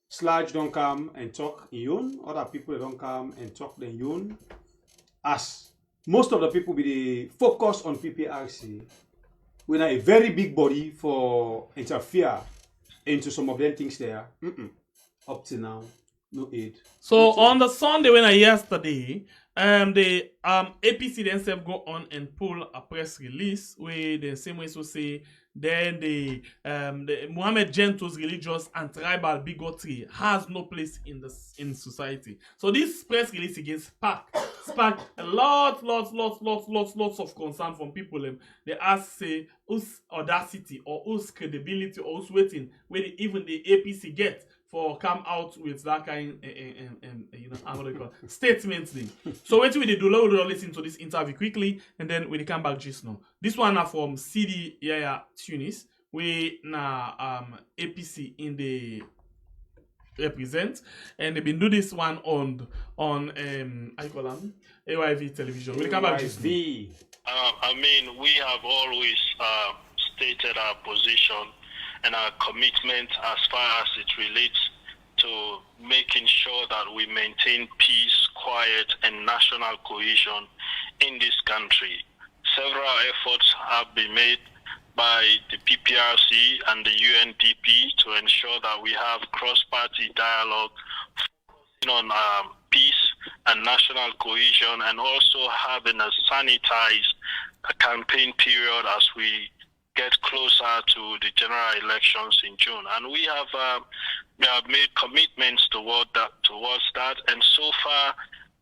Sludge don't come and talk in Yun. Other people don't come and talk in Yun. As most of the people be the focus on PPRC, we are a very big body for interfere into some of them things there. Up to now, no aid. So on the Sunday when yesterday, the APC themselves go on and pull a press release where the same way so say then the Mohammed Gento's religious and tribal bigotry has no place in society. So this press release against sparked a lots of concern from people. They ask say whose audacity or whose credibility or whose waiting where even the APC get for come out with that kind how do you call it? Statement thing. So what we do, we'll listen to this interview quickly and then we come back just now. This one are from CD Yaya Tunis, we na APC in the represent and they've been do this one on I call them AYV television. We'll come back just now. I mean, we have always stated our position and our commitment as far as it relates to making sure that we maintain peace, quiet, and national cohesion in this country. Several efforts have been made by the PPRC and the UNDP to ensure that we have cross-party dialogue focusing on peace and national cohesion, and also having a sanitized campaign period as we get closer to the general elections in June. And we have made commitments towards that, and so far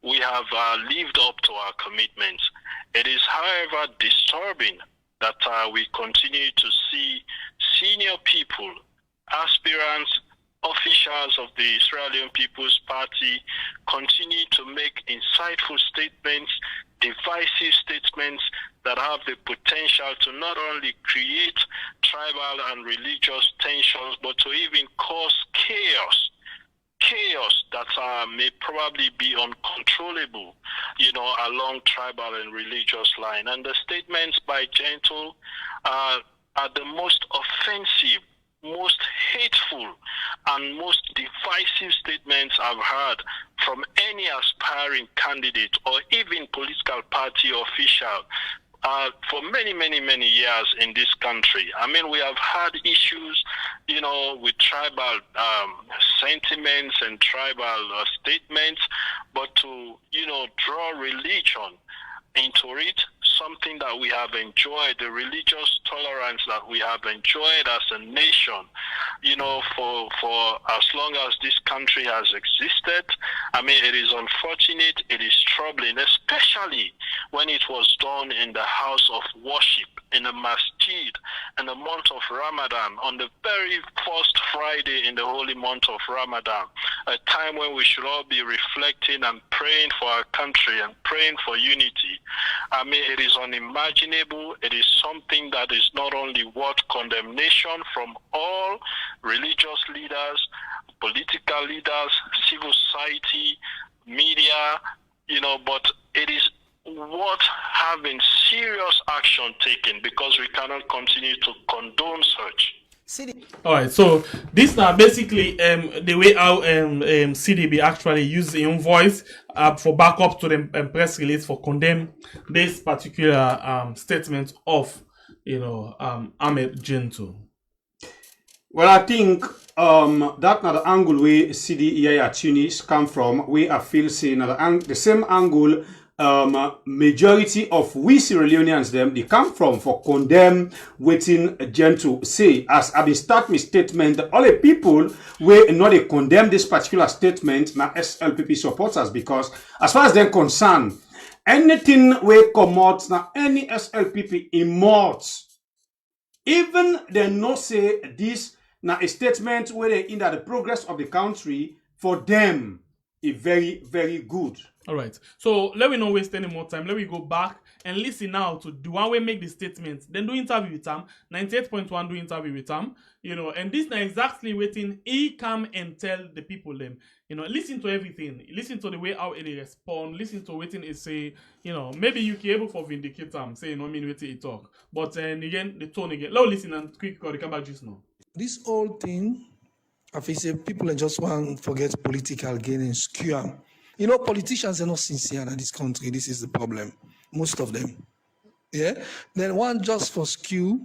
we have lived up to our commitments. It is, however, disturbing that we continue to see senior people, aspirants, officials of the Sierra Leone People's Party continue to make insightful statements, divisive statements that have the potential to not only create tribal and religious tensions, but to even cause chaos that may probably be uncontrollable, along tribal and religious line. And the statements by Gento are the most offensive, most hateful, and most divisive statements I've heard from any aspiring candidate or even political party official for many years in this country. I mean, we have had issues, with tribal sentiments and tribal statements, but to, draw religion into it, something that we have enjoyed, the religious tolerance that we have enjoyed as a nation, for as long as this country has existed. I mean, it is unfortunate, it is troubling, especially when it was done in the house of worship, in a masjid, in the month of Ramadan, on the very first Friday in the holy month of Ramadan, a time when we should all be reflecting and praying for our country and praying for unity. I mean, it is unimaginable. It is something that is not only worth condemnation from all religious leaders, political leaders, civil society, media, but it is worth having serious action taken, because we cannot continue to condone such. All right, so this now basically the way how CDB actually use their own voice for backup to the press release for condemn this particular statement of AHMED Gento. Well, I think that na the angle where CD Yaya Tunis come from. We are feel say na the same angle majority of we Sierra Leoneans them they come from for condemn waiting Gento say as I been start my statement all the people we not they condemn this particular statement na SLPP supporters because as far as they're concerned anything we come out na any SLPP immorts even they no say this na a statement where they in that the progress of the country for them is very very good. All right. So let me not waste any more time. Let me go back and listen now to the one way make the statement. Then do interview with him. 98.1 do interview with him. You know, and this now exactly waiting. He come and tell the people them. You know, listen to everything. Listen to the way how they respond. Listen to waiting he say. You know, maybe you can able for vindicate him. Say, you know, mean waiting he talk. But again, the tone again. Let's listen and quick call the camera just now. This whole thing, I feel say people just want to forget political gain and skew. You know, politicians are not sincere in this country. This is the problem. Most of them. Yeah? Then one just for skew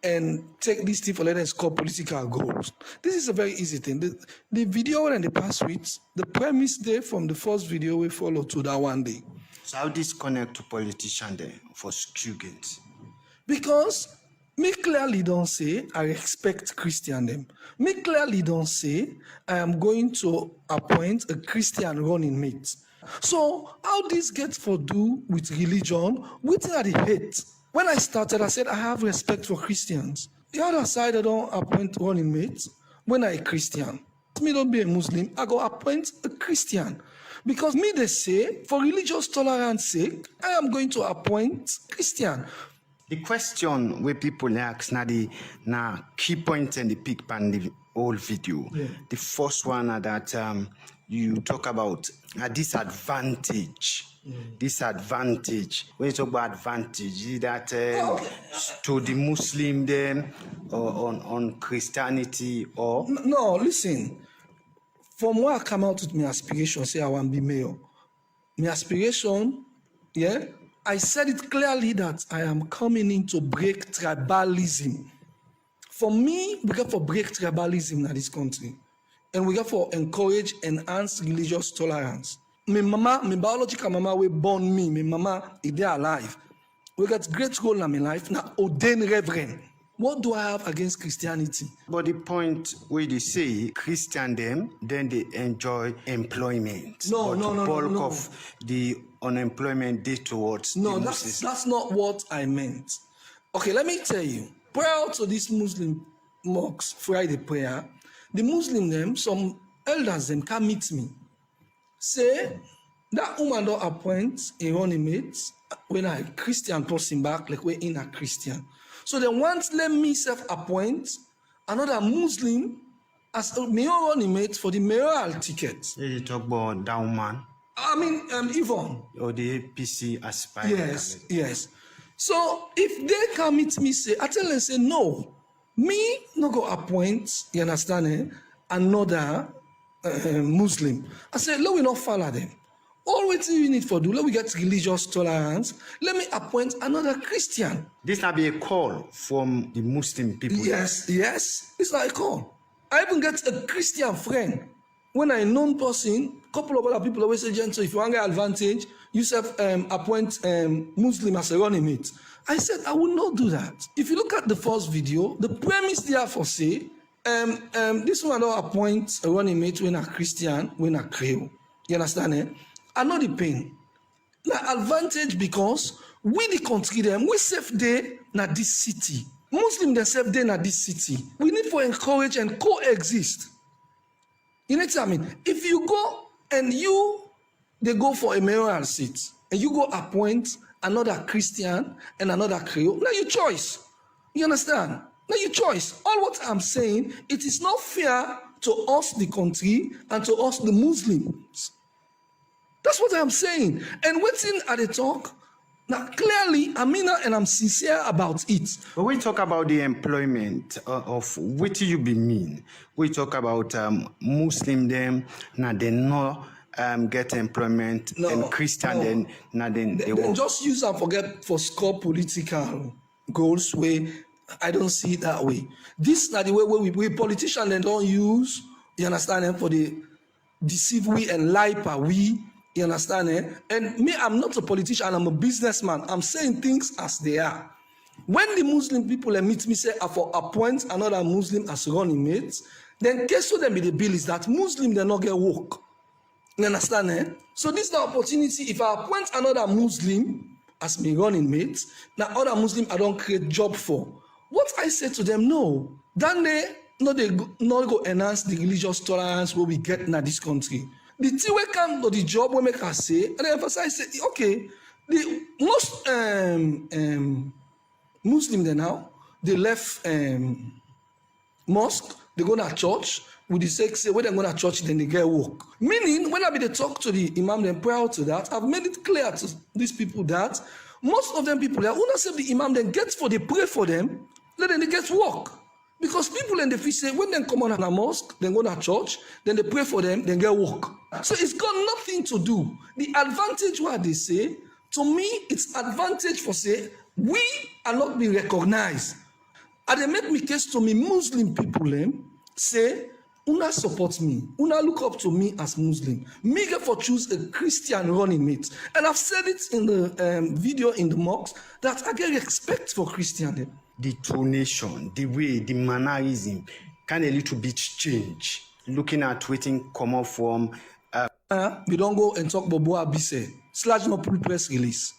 and take this thing for let them score political goals. This is a very easy thing. The video and the past weeks, the premise there from the first video we follow to that one day. So how this connect to politician there for skew gains? Because me clearly don't say I expect Christian them. Me clearly don't say I am going to appoint a Christian running mate. So how this gets for do with religion, waiting at the hate. When I started, I said I have respect for Christians. The other side, I don't appoint running mates when I a Christian. Me don't be a Muslim, I go appoint a Christian. Because me they say, for religious tolerance sake, I am going to appoint Christian. The question where people ask na key point and the pick pan the whole video. Yeah. The first one that you talk about a disadvantage. Disadvantage. When you talk about advantage, is that to the Muslim then or on Christianity or No, listen. From where I come out with my aspiration, say I want to be mayor. My aspiration, yeah, I said it clearly that I am coming in to break tribalism. For me, we got to break tribalism in this country. And we got to encourage enhanced religious tolerance. My mama, my biological mama, we born me. My mama is there alive. We got great role in my life. Now, ordained reverend. What do I have against Christianity? but the point where they say Christian them, then they enjoy employment. No, but no, no, bulk no. of the unemployment day towards No, the that's Muslims. not what I meant. Okay, let me tell you. Prior to this Muslim mosque Friday prayer, the Muslim them, some elders them can meet me. Say that woman don't appoint a running mate when I Christian person back like we're in a Christian. So they want let me self-appoint another Muslim as a mayor running mate for the mayoral ticket. You talk about that woman I mean, Yvonne. or the APC aspirant. Yes. So if they come meet me, say, I tell them, say, no, me no go appoint, you understand, another Muslim. I say, let me not follow them. All what you need for do, let me get religious tolerance. Let me appoint another Christian. This will be a call from the Muslim people. Yes. It's like a call. I even get a Christian friend. When I known person, couple of other people always say, Gento, if you want to get advantage, you self appoint Muslim as a running mate. I said, I will not do that. If you look at the first video, the premise therefore say, this one don't appoint a running mate when a Christian, when a Creole. You understand, eh? I know the pain. Now, advantage because we the country them, we safe day na this city. Muslim themselves day na this city. We need to encourage and coexist. You know what I mean? If you go and they go for a mayoral seat, and you go appoint another Christian and another Creole, now your choice. You understand? Now your choice. All what I'm saying, it is not fair to us, the country, and to us, the Muslims. That's what I'm saying. And waiting at the talk, now clearly, and I'm sincere about it. But we talk about the employment of what you be mean. We talk about Muslim them, now they no get employment, and Christian then now they Then work. just use and forget for score political goals where I don't see it that way. This is not the way we politicians they don't use, you understand, for the deceive we and lie per we, you understand? And me, I'm not a politician, I'm a businessman. I'm saying things as they are. When the Muslim people meet me, say, I for appoint another Muslim as running mate, then case to them be the bill is that Muslim they not get work. You understand? So this is the opportunity. If I appoint another Muslim as my running mate, now other Muslim I don't create job for. What I say to them, no, then they not go enhance the religious tolerance where we get in this country. The thing we come to the job we make us say, and I emphasize say, okay, the most Muslim they now they left mosque, they go to church with the sake say when they go to church then they get work. Meaning when I be they talk to the imam then prior to that, I've made it clear to these people that most of them people, they who not say the imam then gets for they pray for them, then they get work. Because people in the fish say when they come on a mosque, then go to church, then they pray for them, then get work. So it's got nothing to do. The advantage what they say, to me, it's advantage for say we are not being recognized. And they make me case to me Muslim people say, una support me, una look up to me as Muslim. Me get for choose a Christian running mate. And I've said it in the video in the mosque that I get respect for Christian. The tonation, the way, the mannerism can a little bit change. Looking at waiting come up from we don't go and talk about Boa Bise, slash no pull press release.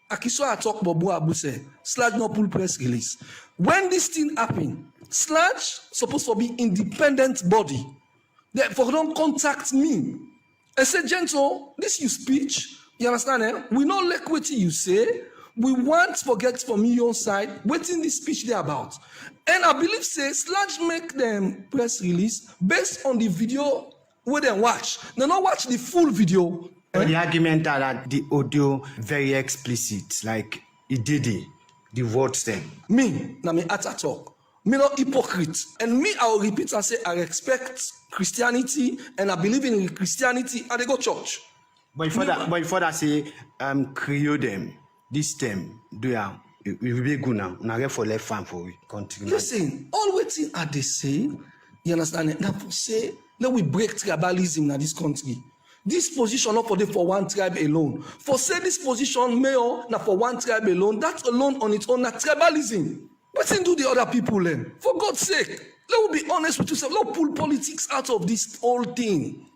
Akiso I talk about Boa Bise, slash no pull press release. When this thing happen, slash supposed to be independent body. Therefore don't contact me. I say, Gento, this you speech, you understand? We don't like what you say. We want to forget from your side waiting this speech there about. And I believe say slash make them press release based on the video where they watch. They not watch the full video. The argument are that the audio very explicit, like it did it, the words then. Me, now me at talk. Me not hypocrite. And me, I will repeat and say I respect Christianity and I believe in Christianity and they go church. But before that say create them. This term, we will be good now. Now get for left fan for we continue. Listen, all waiting at they say, you understand? Now for say, let we break tribalism in this country. This position not for them for one tribe alone. For say this position mayor now for one tribe alone, that alone on its own, not tribalism. But then do the other people then? For God's sake, let we be honest with yourself. Let's pull politics out of this whole thing.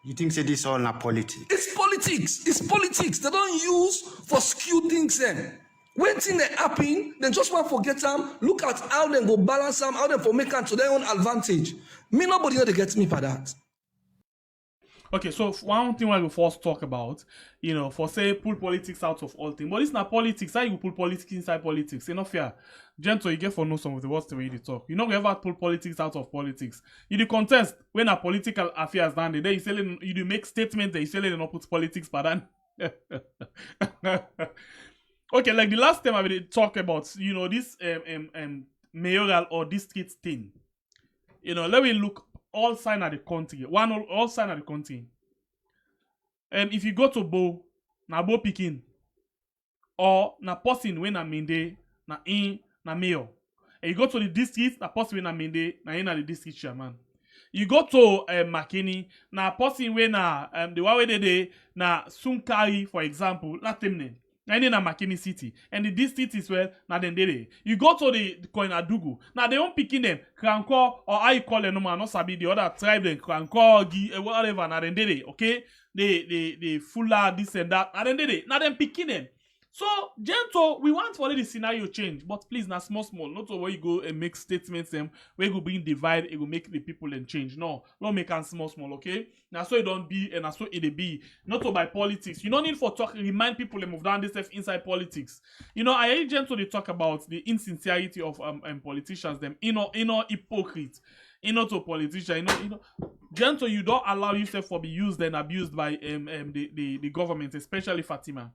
You think say this all not politics? It's politics. It's politics. They don't use for skew things then. When things they happen, then just want to forget them. Look at how they go balance them, how they for make them to their own advantage. Me, nobody know they get me for that. Okay, so one thing I will first talk about, for say pull politics out of all things. But it's not politics. How you pull politics inside politics? It's not fair. Gento, you get for know some of the words the way you talk. You know, we ever pull politics out of politics. You do contest when a political affairs done there. You say you do make statements that you say they not put politics, but then. Okay, like the last time I will talk about, this mayoral or district thing. Let me look all sign of the country. All sign of the country. If you go to Bo, na Bo Pikin, or na person when na Mende, na in na mayor. And you go to the district, na person when na Mende, na in na the district chairman. You go to Makeni, na person when na the one where they na Sunkari, for example, na Temne. Na in na Makeni city, and the district is well na Dendere. You go to the Koinadugu, now they don't picking them Kranko or how you call them no man, not sabi the other tribe then Kranko, whatever na Dendere, okay? The Fula, this and that, na Dendere. Now them picking them. So, Gento, we want for the scenario change, but please, na small, not where you go and make statements where you go bring divide, it will make the people and change. No, don't make them small, okay? Now, so it don't be, and so it be. Not to by politics. You don't need for talk, remind people they move down this stuff inside politics. I hear Gento, they talk about the insincerity of politicians, them, hypocrite. To politician, Gento, you don't allow yourself to be used and abused by the government, especially Fatima.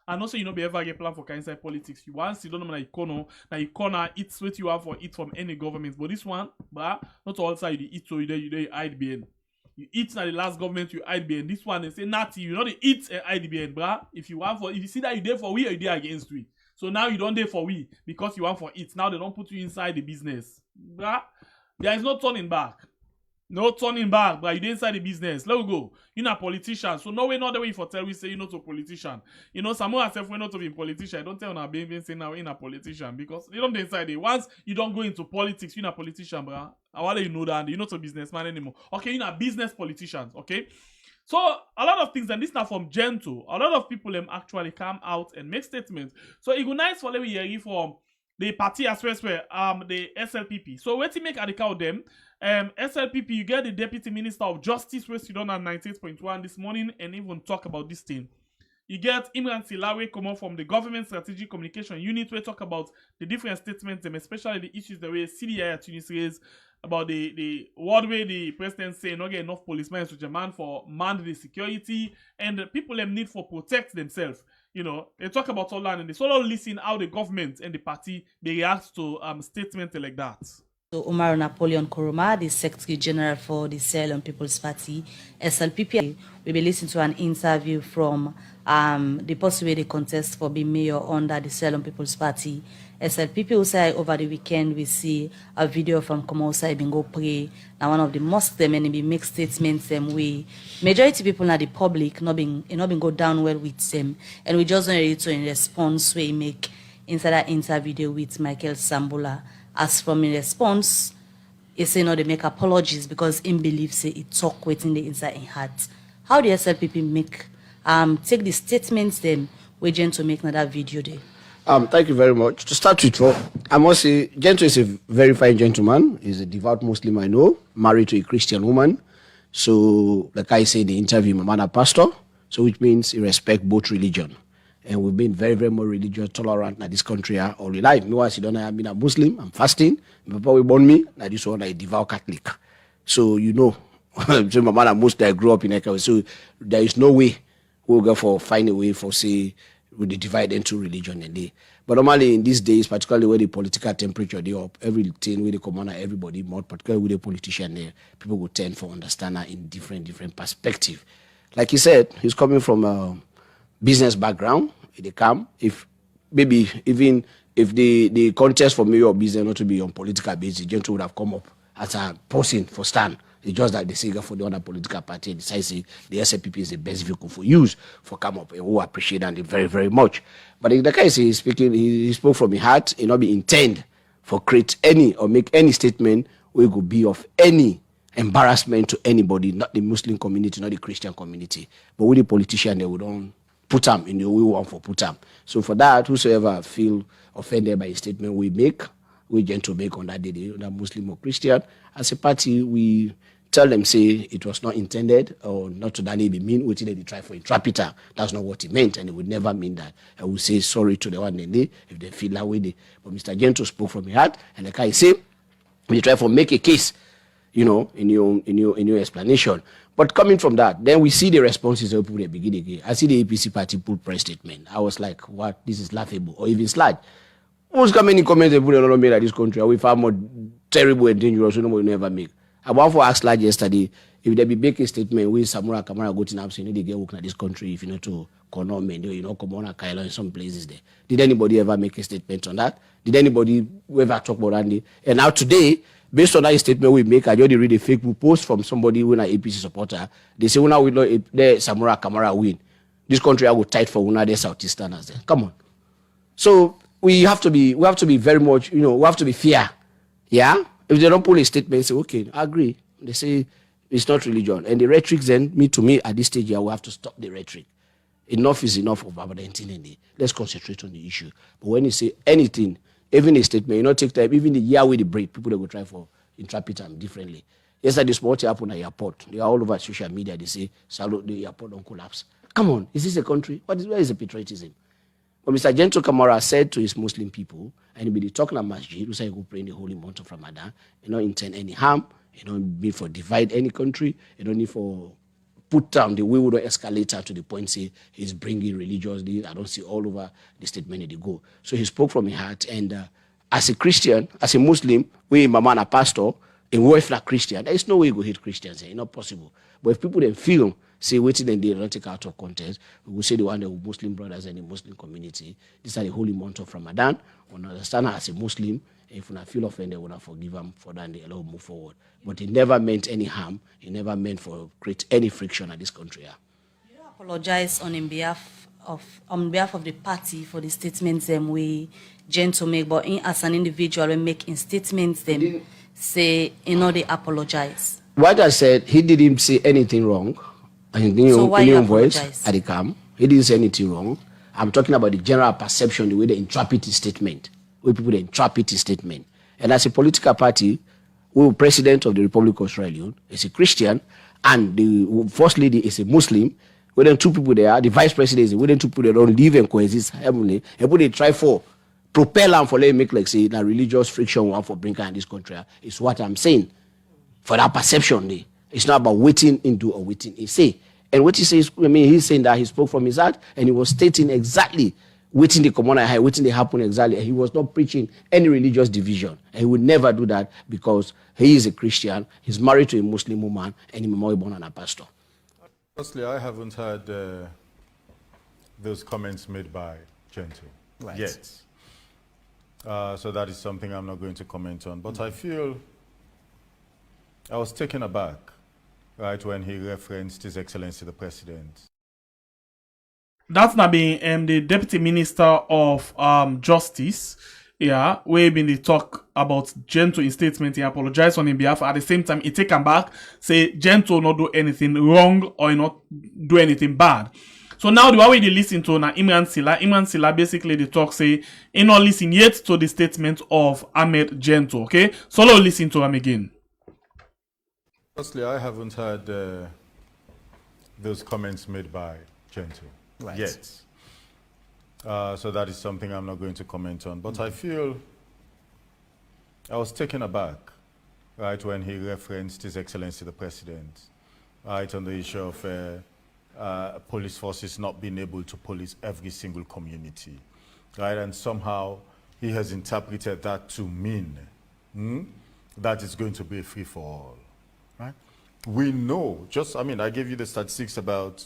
And also, be ever get plan for inside politics. You want to don't know na corner it's what you have for it from any government. But this one, not all side you eat so you hide behind. You eat na the last government you hide behind. This one they say natty, you know they eat and hide behind, bruh. If you see that you there for we or you there against we. So now you don't there for we because you want for it. Now they don't put you inside the business. Bruh, there is no turning back. No turning back, but you dey inside the business. Let we go. You're not a politician. So no way, not the way for tell we say you're not a politician. You know, someone herself we're not to be a politician. Don't tell on our baby say now we're not a politician because you don't dey inside it. Once you don't go into politics, you're not a politician, bruh. I want you know that you're not a businessman anymore. Okay, you're not business politicians, okay? So a lot of things, and this now from Gento, a lot of people actually come out and make statements. So it go nice for let we hear from the party as well, the SLPP. So what to make at the them? SLPP, you get the Deputy Minister of Justice, where sit down at 98.1 this morning and even talk about this thing. You get Imran Silawe come from the Government Strategic Communication Unit, where talk about the different statements, and especially the issues the way CDI at Tunis raised about the word way the president say not get enough policemen to demand for mandatory security, and the people them need for protect themselves. You know, they talk about all that, and they sort of listen how the government and the party they react to statements like that. So Omar Napoleon Koroma, the Secretary General for the Leone People's Party, SLPP, we be listening to an interview from the possible they contest for being mayor under the Leone People's Party. SLPP will say over the weekend we see a video from Komosa Bingo Pray. Now one of the mosque them and be make statements them way. Majority people in the public not been go down well with them, and we just ready to in response we make inside that interview with Michael Sambola. As from in response, he say no, they make apologies because in belief say it talk within the inside in heart. How the SLPP make take the statements them we Gento make another video there? Thank you very much. To start with, I must say Gento is a very fine gentleman. He's a devout Muslim I know, married to a Christian woman. So like I say in the interview, my man a pastor, so which means he respects both religion. And we've been very, very more religious, tolerant in this country all the life. Me, as you don't know, I've been a Muslim, I'm fasting. Before we born me, now this one, I devout Catholic. So, you know, so my man a Muslim, I grew up in Eka. So there is no way we'll go for find a way for, say, we divide into religion and day. But normally in these days, particularly where the political temperature they up, everything with the commoner, everybody, more particularly with the politician there, people will tend to understand that in different perspective. Like he said, he's coming from a business background. They come if maybe even if the contest for mayor of business not to be on political basis, Gento would have come up as a person for stand. It's just that the singer for the other political party decides the SLPP is the best vehicle for use for come up, and we appreciate that very, very much. But in the case he's speaking, he spoke from his heart, and not be intend for create any or make any statement where it could be of any embarrassment to anybody, not the Muslim community, not the Christian community, but with the politician they would don't put them in the way we want for put them. So for that, whosoever feel offended by a statement we make, we Gento make on that day, either Muslim or Christian, as a party, we tell them, say, it was not intended or not to that be mean, what they try for interpreter. That's not what it meant, and it would never mean that. I will say sorry to the one and they, if they feel that way. But Mr. Gento spoke from his heart, and like I say, we try for make a case, you know, in your explanation. But coming from that, then we see the responses of people at the beginning again. I see the APC party pull press statement. I was like, what? This is laughable, or even slight. Most many comments they put on made at this country are we far more terrible and dangerous so nobody never make. I want to ask lad yesterday if they be making a statement with Samura Kamara go to say they get work in this country if you know to CONDEMN, you know, come on a Kailo in some places there. Did anybody ever make a statement on that? Did anybody ever talk about that? And now today, based on that statement we make, I just read a fake post from somebody who is an APC supporter. They say, well, now we know if the Samura Kamara win. This country I would tight for one of the Southeasterners there. Come on. So we have to be very much, you know, we have to be fair. Yeah? If they don't pull a statement, say, okay, I agree. They say it's not religion. And the rhetoric then, to me, at this stage here, we have to stop the rhetoric. Enough is enough of our identity. Let's concentrate on the issue. But when you say anything, even a statement, you know, take time, even the year with the break, people that go try for interpret them differently. Yesterday, this what happened at the airport. They are all over social media. They say, salute, the airport don't collapse. Come on, is this a country? Where is the patriotism? But Mr. Gento Kamara said to his Muslim people, anybody talking at masjid, who say you go pray in the holy month of Ramadan, you don't intend any harm, you don't need for divide any country, you don't need for put down the way we don't escalate her to the point say he's bringing religiously. I don't see all over the statement they go. So he spoke from his heart, and as a Christian, as a Muslim, we my man a pastor, and we're not Christian, there is no way you go hate Christians, it's not possible. But if people then feel say waiting and they don't take out of context. We will say the one the Muslim brothers and the Muslim community. These are the holy month of Ramadan. We understand as a Muslim, if we feel offended, we will forgive them for that and they allow move forward. But it never meant any harm. It never meant for create any friction at this country. Yeah. You apologize on behalf of the party for the statements we Gento make, but as an individual, we make in statements them say they apologize. What I said, he didn't say anything wrong. So why you voice apologize? at the camp, he didn't say anything wrong. I'm talking about the general perception, the way they interpret his statement, where people interpret his statement. And as a political party, we president of the Republic of Sierra Leone is a Christian, and the first lady is a Muslim. When then two people there, the vice president is when then two people they don't live and coexist heavenly. And when they try for propel and for let make like say that religious friction one for bring in this country is what I'm saying. For that perception, it's not about waiting into or waiting. He say, and what he says, I mean, he's saying that he spoke from his heart, and he was stating exactly waiting the common high, waiting the happen exactly. And he was not preaching any religious division, and he would never do that because he is a Christian. He's married to a Muslim woman, and he's born and a pastor. Firstly, I haven't heard those comments made by Gento yet. So that is something I'm not going to comment on. But I feel I was taken aback, right, when he referenced His Excellency the President. That's not being the Deputy Minister of Justice, yeah, where been the talk about Gento in statement, he apologized on his behalf. At the same time, he take him back, say Gento not do anything wrong or not do anything bad. So now the way they listen to Imran Silla basically the talk say he not listen yet to the statement of AHMED Gento, okay? So let's listen to him again. Firstly, I haven't heard those comments made by Gento yet. So that is something I'm not going to comment on. But I feel I was taken aback, right, when he referenced His Excellency the President, right, on the issue of police forces not being able to police every single community, right, and somehow he has interpreted that to mean that it's going to be a free-for-all, right? We know, I gave you the statistics about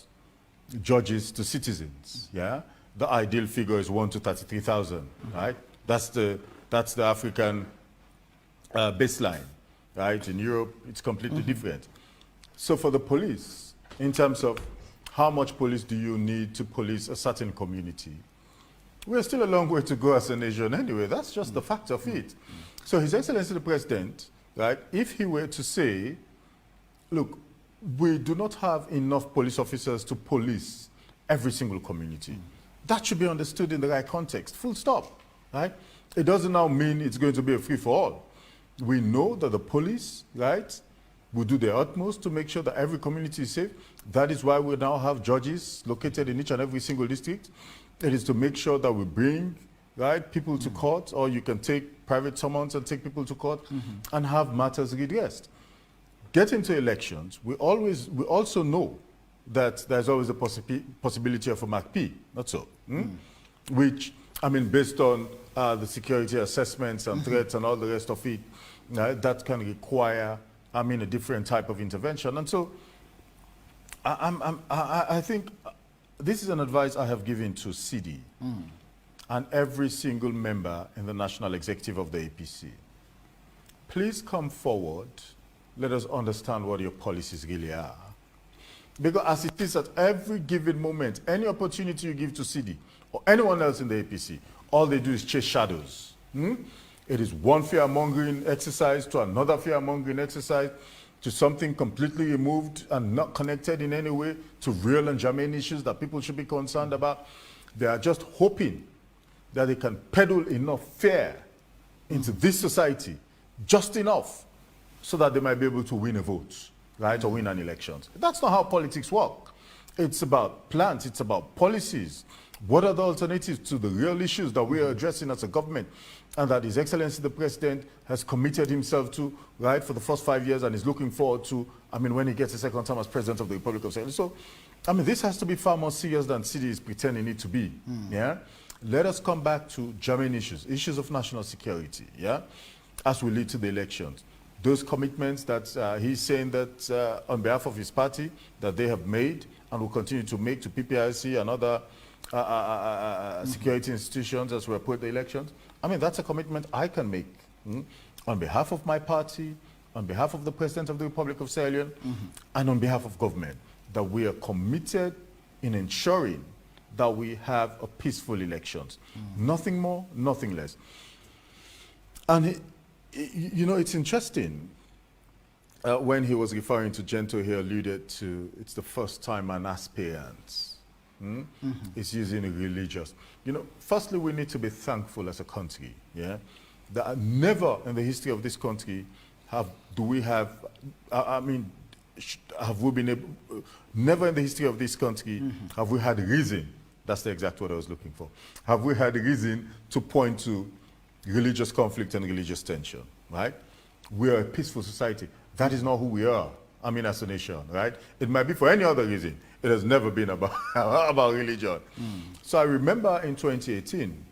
judges to citizens, yeah? The ideal figure is 1 to 33,000, right? That's the African baseline, right? In Europe, it's completely different. So for the police, in terms of how much police do you need to police a certain community, we're still a long way to go as a nation anyway. That's just the fact of it. So His Excellency the President, right, if he were to say, look, we do not have enough police officers to police every single community, that should be understood in the right context, full stop, right? It doesn't now mean it's going to be a free-for-all. We know that the police, right, will do their utmost to make sure that every community is safe. That is why we now have judges located in each and every single district. It is to make sure that we bring, right, people to court, or you can take private summons and take people to court and have matters redressed. Getting to elections, we also know that there's always a possibility of a MOSQUE, not so, which, I mean, based on the security assessments and threats and all the rest of it, that can require, I mean, a different type of intervention. And so I think this is an advice I have given to CD and every single member in the National Executive of the APC. Please come forward. Let us understand what your policies really are. Because as it is at every given moment, any opportunity you give to CD or anyone else in the APC, all they do is chase shadows. It is one fear-mongering exercise to another fear-mongering exercise to something completely removed and not connected in any way to real and germane issues that people should be concerned about. They are just hoping that they can peddle enough fear into this society, just enough, so that they might be able to win a vote, right, or win an election. That's not how politics work. It's about plans, it's about policies. What are the alternatives to the real issues that we are addressing as a government and that His Excellency the President has committed himself to, right, for the first 5 years and is looking forward to, I mean, when he gets a second term as President of the Republic of Sierra Leone. So, I mean, this has to be far more serious than CD is pretending it to be, yeah? Let us come back to germane issues, issues of national security, yeah, as we lead to the elections. those commitments that he's saying that on behalf of his party that they have made and will continue to make to PPRC and other security institutions as we approach the elections. I mean, that's a commitment I can make on behalf of my party, on behalf of the President of the Republic of Sierra Leone, and on behalf of government, that we are committed in ensuring that we have a peaceful elections. Nothing more, nothing less. And, you know, it's interesting. When he was referring to Gento, he alluded to, it's the first time an aspirant is using a religious. You know, firstly, we need to be thankful as a country, yeah? That never in the history of this country have we been able, never in the history of this country have we had reason, that's the exact word I was looking for, have we had reason to point to religious conflict and religious tension, right? We are a peaceful society. That is not who we are, I mean, as a nation, right? It might be for any other reason. It has never been about, about religion. So I remember in 2018,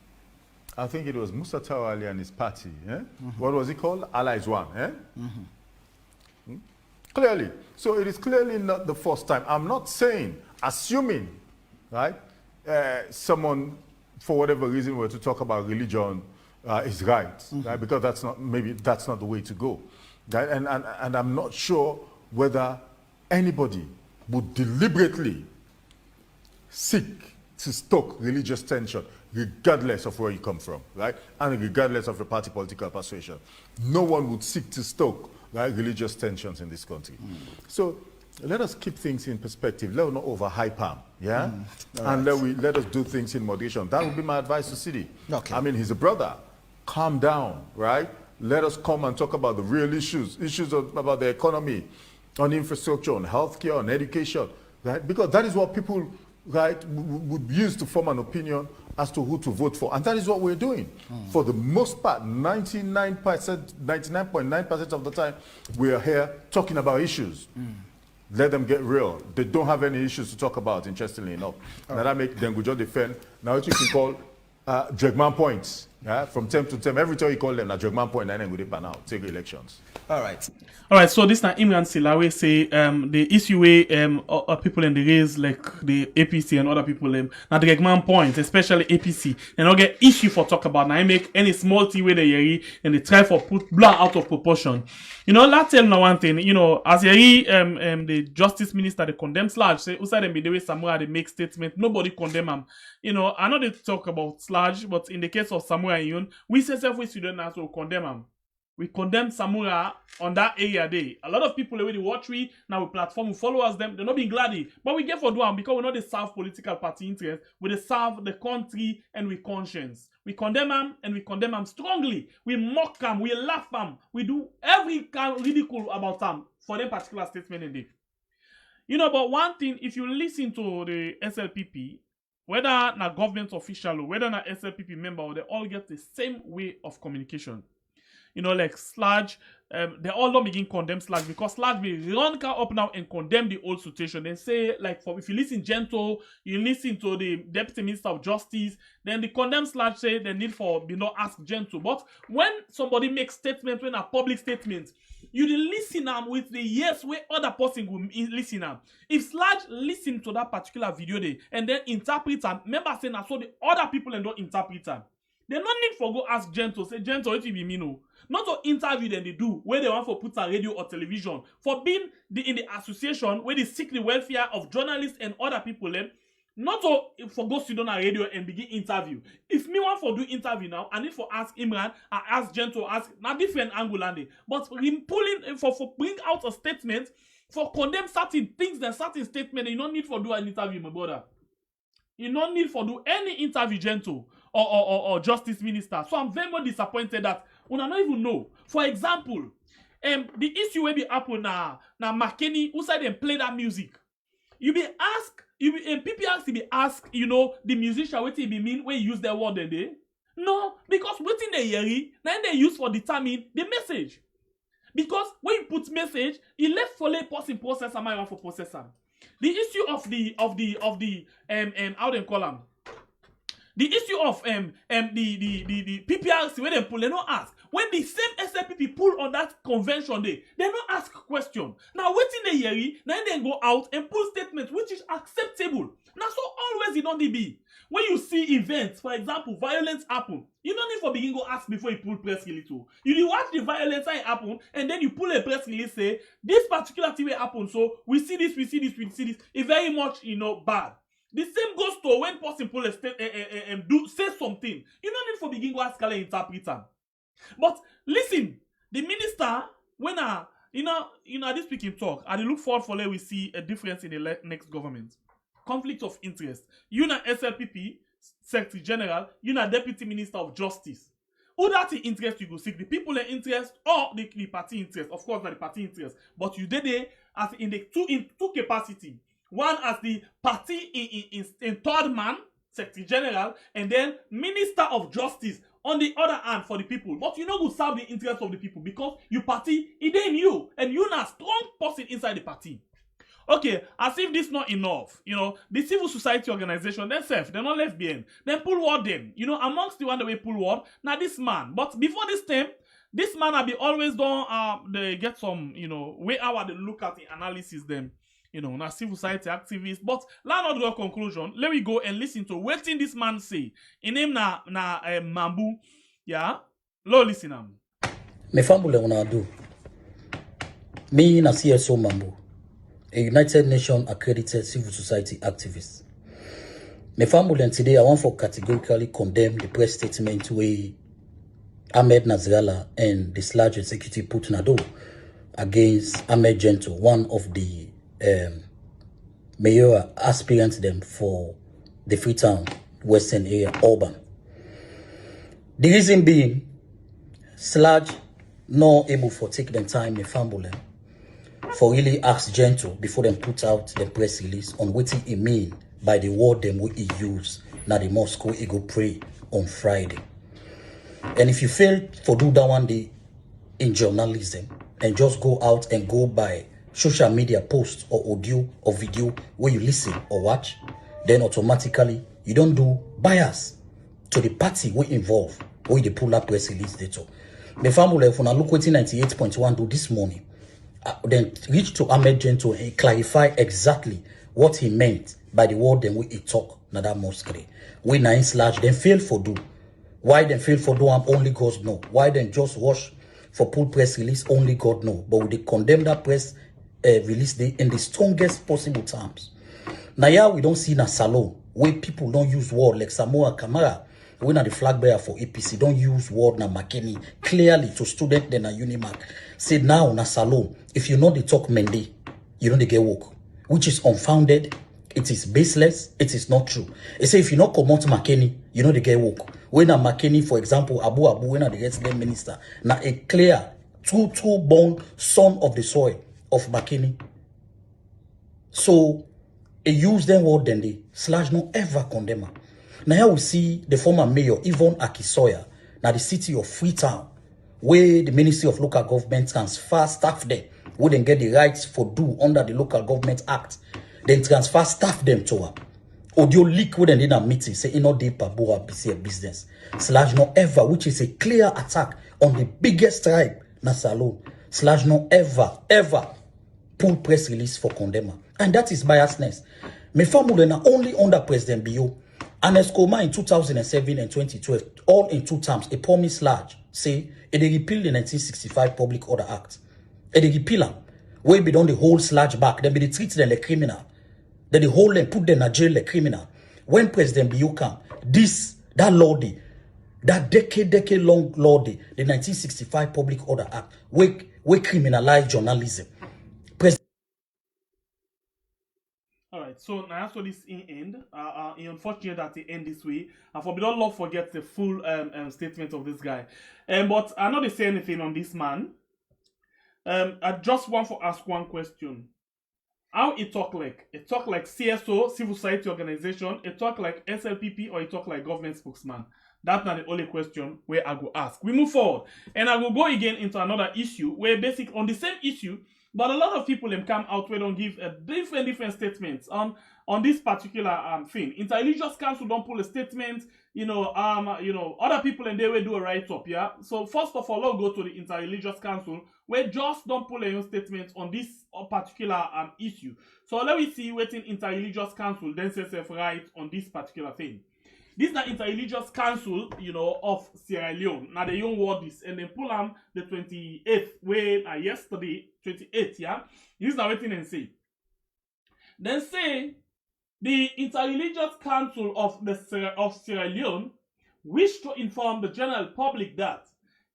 I think it was Musa Tawali and his party, what was it called? Allies One, Clearly. So it is clearly not the first time. I'm not saying, assuming, right, someone, for whatever reason, were to talk about religion is right, right? Because that's not, maybe that's not the way to go. Right? And I'm not sure whether anybody would deliberately seek to stoke religious tension, regardless of where you come from, right? And regardless of your party political persuasion. No one would seek to stoke, right, religious tensions in this country. So let us keep things in perspective. Let us not overhype them, yeah? And let us do things in moderation. That would be my advice to Sidi. Okay. I mean, he's a brother. Calm down, right? Let us come and talk about the real issues about the economy, on infrastructure, on healthcare, on education, right? Because that is what people, right, would use to form an opinion as to who to vote for. And that is what we're doing. For the most part, 99.9% of the time, we are here talking about issues. Let them get real. They don't have any issues to talk about, interestingly enough. Now that make them go just defend. Now what you can call Dragman points. Yeah? From term to term, every time you call them, now Dragman point, and then we pan out, take elections. All right. All right, so this now Imran Silawe say the issue where people in the raise like the APC and other people now the Regman point, especially APC, and not get issue for talk about now. I make any small thing where they yeri and they try for put blow out of proportion. You know, let's tell now one thing. You know, as yeri the Justice Minister they condemn Sludge say outside them be the way Samuel they make statement. Nobody condemn him. You know, I know they talk about Sludge, but in the case of Samuel and Yun, we say self we student as well condemn him. We condemn Samura on that area day. A lot of people already watch we now we platform, we follow us them, they're not being glad. But we get for doing because we know they serve political party interest, we serve the country and we conscience. We condemn them and we condemn them strongly. We mock them, we laugh them, we do every kind of ridicule about them for them particular statement in it. You know, but one thing, if you listen to the SLPP, whether na government official or whether na SLPP member, they all get the same way of communication. You know, like Sludge, they all don't begin condemn Sludge because Sludge will run up now and condemn the old situation. They say, like, if you listen Gento, you listen to the Deputy Minister of Justice, then the condemn Sludge say they need for ask Gento. But when somebody makes statement, when a public statement, you listen with the yes where other person will listen. If Sludge listen to that particular video day and then interpret and remember saying so the other people and don't interpret them. They no need for go ask Gento, say Gento, it will be me no. Not to interview them they do, where they want for put on radio or television. For being in the association where they seek the welfare of journalists and other people, not to for go sit on a radio and begin interview. If me want for do interview now, I need for ask Imran, I ask Gento, ask not different angle and but pulling for bring out a statement for condemn certain things and certain statement, you don't need for do an interview, my brother. You don't need for do any interview, Gento or Justice Minister. So I'm very much disappointed that we don't even know. For example, the issue will be happen now McKinney, who said them play that music. You be ask, you be PPRC be ask, you know, the musician what it be mean when you use their word they? No, because within the year, then they use for determine the message. Because when you put message, you left for lay person process and I want for processor. The issue of the how they call them. The issue of the PPRC, when they pull, they don't ask. When the same SLPP pull on that convention day, they don't ask question. Now, waiting the year, then they go out and pull statements which is acceptable. Now, so always it don't be. When you see events, for example, violence happen, you don't need for begin go ask before you pull press release. You watch the violence happen, and then you pull a press release, say, this particular thing will happen, so we see this, we see this, we see this. It's very much, bad. The same goes to when person pull a state say something. You don't need for begin go ask and interpret them. But listen, the minister, when this speaking talk, I look forward for let we see a difference in the next government. Conflict of interest. You na SLPP, Secretary General, you na Deputy Minister of Justice. Who that interest you go seek? The people in interest or the party interest? Of course, not the party interest. But you did it as in two capacity. One as the party in third man, Secretary General, and then Minister of Justice on the other hand for the people. But you know who serve the interest of the people because you party, it ain't you. And you're not a strong person inside the party. Okay, as if this not enough, the civil society organization, themselves, they're not left behind. Then pull word them, amongst the one that we pull word, now this man. But before this time, this man have been always done, they get some, way how they look at the analysis them, now civil society activists. But let's not draw a conclusion. Let me go and listen to what thing this man say. In name na Mambu, yeah? Lo listen am. Me fambule una do. Me na CSO Mambu. A United Nations accredited civil society activist. My family and today I want for categorically condemn the press statement where AHMED Nasrallah and the Sludge executive put Nado against AHMED Gento, one of the mayor aspirants them for the Freetown Western area, Auburn. The reason being, Sludge not able for take them time in family for really ask Gento before them put out the press release on what he mean by the word them what he use now the MOSQUE he go pray on Friday. And if you fail for do that one day in journalism and just go out and go by social media post or audio or video where you listen or watch, then automatically you don't do bias to the party we involve where they pull up press release data. My family if I look what 98.1 do this morning. Then reach to AHMED Gento and clarify exactly what he meant by the word then we talk na that MOSQUE. We na in Sludge then fail for do. Why then fail for do only God know. Why then just rush for pull press release only God know. But we condemn that press release day in the strongest possible terms. Now yeah we don't see na salon where people don't use word like Samoa Kamara. We na the flag bearer for APC don't use word na McKinney clearly to student then na Unimark. Say now na salon. If you know the talk Mende, you know they get woke, which is unfounded, it is baseless, it is not true. They say if you not come out McKinney, you know they get woke. When a McKinney, for example, Abu when a the resident minister, now a clear true born son of the soil of McKinney. So a use them word then the Sludge no ever condemn. Now here we see the former mayor Yvonne Akisoya, now the city of Freetown, where the Ministry of Local Government transfer staff there, wouldn't get the rights for do under the Local Government Act, then transfer staff them to her. Audio leak wouldn't in a meeting say in all day Pabua BC business. Sludge no ever, which is a clear attack on the biggest tribe, na Salon. Sludge no ever pull press release for condemn. And that is biasness. Me family na only under President Bio. Anescoma in 2007 and 2012, all in 2 terms, a promise Sludge say it repeal the 1965 Public Order Act. It repeal them. Where be done the whole Sludge back, then be treat them like criminal. Then the whole and put them in jail like criminal. When President Bio come, that law day, that decade long law day, the 1965 Public Order Act, we criminalize journalism. Alright, so now after this end, it's unfortunate that it end this way. And for we don't love forget the full statement of this guy. But I'm not to say anything on this man. I just want to ask one question. How it talk like? It talk like CSO, civil society organization, it talk like SLPP, or it talk like government spokesman? That's not the only question where I go ask. We move forward. And I will go again into another issue where basically on the same issue, but a lot of people them come out where don't give different statements on this particular thing. Interreligious Council don't pull a statement. other people and they will do a write-up, yeah. So first of all, I'll go to the Interreligious Council, where just don't pull a statement on this particular issue. So let me see what in Interreligious Council then says right on this particular thing. This is the Interreligious Council, of Sierra Leone. Now the young word this, and then pull them the 28th, where yesterday, 28th, yeah. This is now waiting and say. Then say the Interreligious Council of Sierra Leone wish to inform the general public that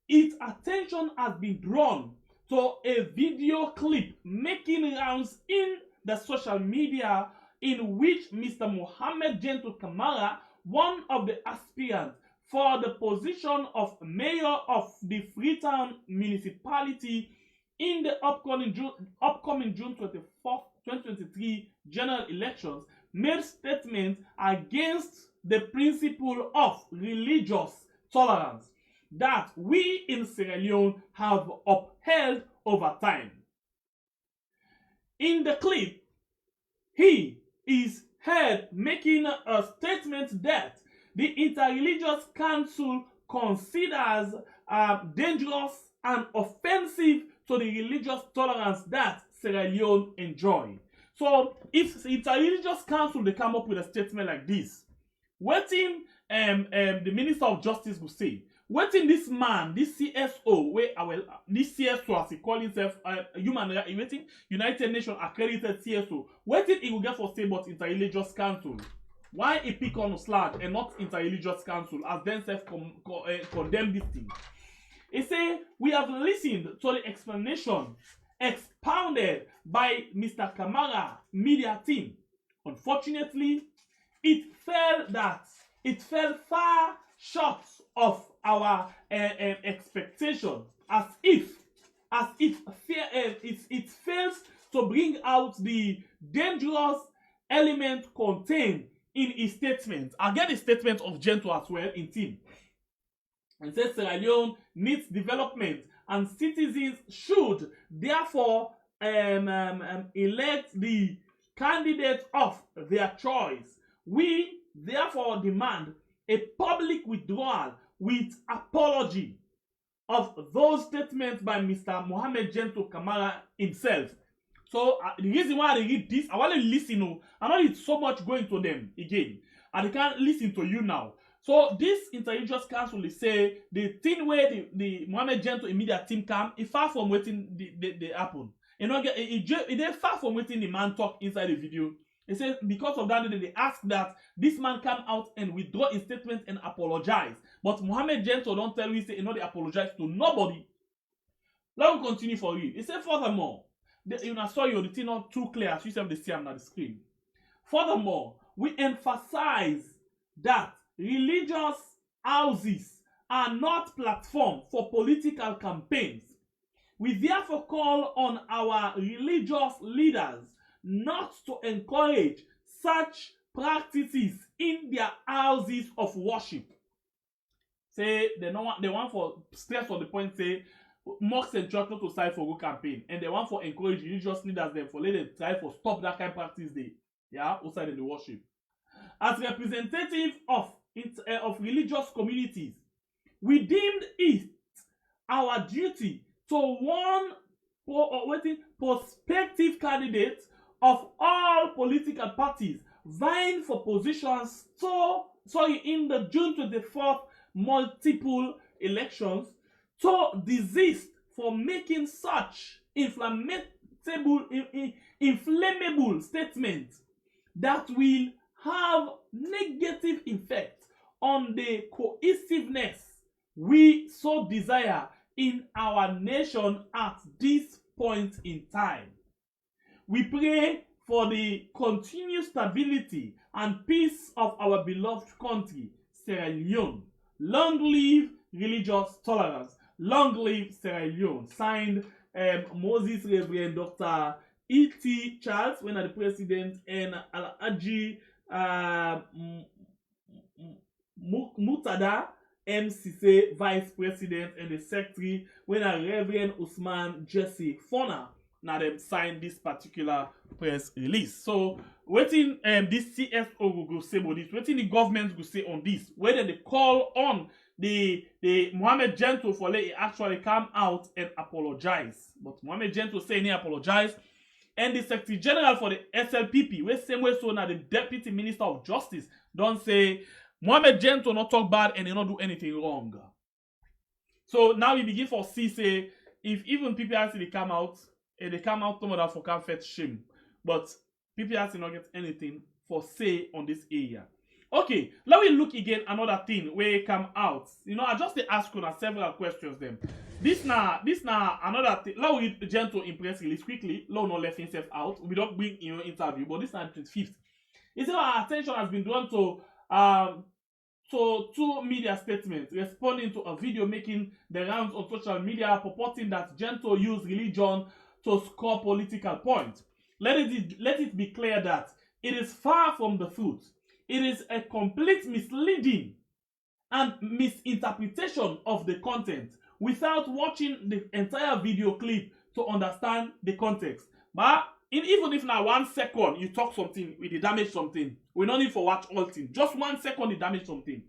its attention has been drawn to a video clip making rounds in the social media in which Mr. Mohammed Gento Kamara, one of the aspirants for the position of mayor of the Freetown municipality in the upcoming June 24th, 2023 general elections, made statements against the principle of religious tolerance that we in Sierra Leone have upheld over time. In the clip, he is heard making a statement that the Interreligious Council considers dangerous and offensive to the religious tolerance that Sierra Leone enjoy. So if the Interreligious Council they come up with a statement like this, what in the Minister of Justice will say, what in this man, this CSO, this CSO as he calls himself, United Nations accredited CSO, what did he will get for say about Interreligious Council? Why he pick on Slad and not Interreligious Council as then condemn this thing? He say, we have listened to the explanation expounded by Mr. Kamara media team. Unfortunately, it fell far short of our expectation, as it fails to bring out the dangerous element contained in his statement. I get the statement of Gento as well in team. And says Sierra Leone needs development and citizens should therefore elect the candidate of their choice. We therefore demand a public withdrawal with apology of those statements by Mr. Mohammed Gento Kamara himself. So the reason why I read this, I want to listen. I know it's so much going to them again, and I can't listen to you now. So this Interreligious Council, they say the thing where the Mohammed Gento immediate team come, it's far from waiting they happen. They're far from waiting the man talk inside the video. They say because of that, they ask that this man come out and withdraw his statement and apologize. But Mohammed Gento don't tell you, say, they apologize to nobody. Let me continue for you. He said, furthermore, the thing not too clear as you see the CM on the screen. Furthermore, we emphasize that religious houses are not platforms for political campaigns. We therefore call on our religious leaders not to encourage such practices in their houses of worship. Say they want for stress on the point, say mosques and church not to side for good campaign, and they want for encourage religious leaders them for let them try for stop that kind of practice they outside in the worship. As representative of religious communities, we deemed it our duty to warn prospective candidates of all political parties vying for positions in the June 24th multiple elections to desist from making such inflammable statements that will have negative effect on the cohesiveness we so desire in our nation at this point in time. We pray for the continued stability and peace of our beloved country, Sierra Leone. Long live religious tolerance. Long live Sierra Leone. Signed, Moses Reverend Dr. E.T. Charles, when the president, and Al-Haji Mutada MCC vice president, and the secretary, when Reverend Usman Jesse Fona. now them sign this particular press release. So waiting this CSO go say about this, waiting the government go say on this, whether they call on the Mohammed Gento for let it actually come out and apologize. But Mohammed Gento say he apologize. And the Secretary General for the SLPP, where same way so now the Deputy Minister of Justice don't say Mohammed Gento not talk bad and he not do anything wrong. So now we begin for see say if even PPRC they come out and they come out tomorrow for can fetch shame. But PPRC not get anything for say on this area. Okay, let me look again another thing where it come out. You know, I just ask you several questions them. This now another thing. Let me Gento impress release quickly. Let not left himself out. We don't bring in your interview, but this now 25th. It said our attention has been drawn to two media statements responding to a video making the rounds on social media purporting that Gento used religion to score political points. Let it be clear that it is far from the truth. It is a complete misleading and misinterpretation of the content without watching the entire video clip to understand the context. But even if now 1 second you talk something, we damage something. We don't need for watch all things. Just 1 second you damage something.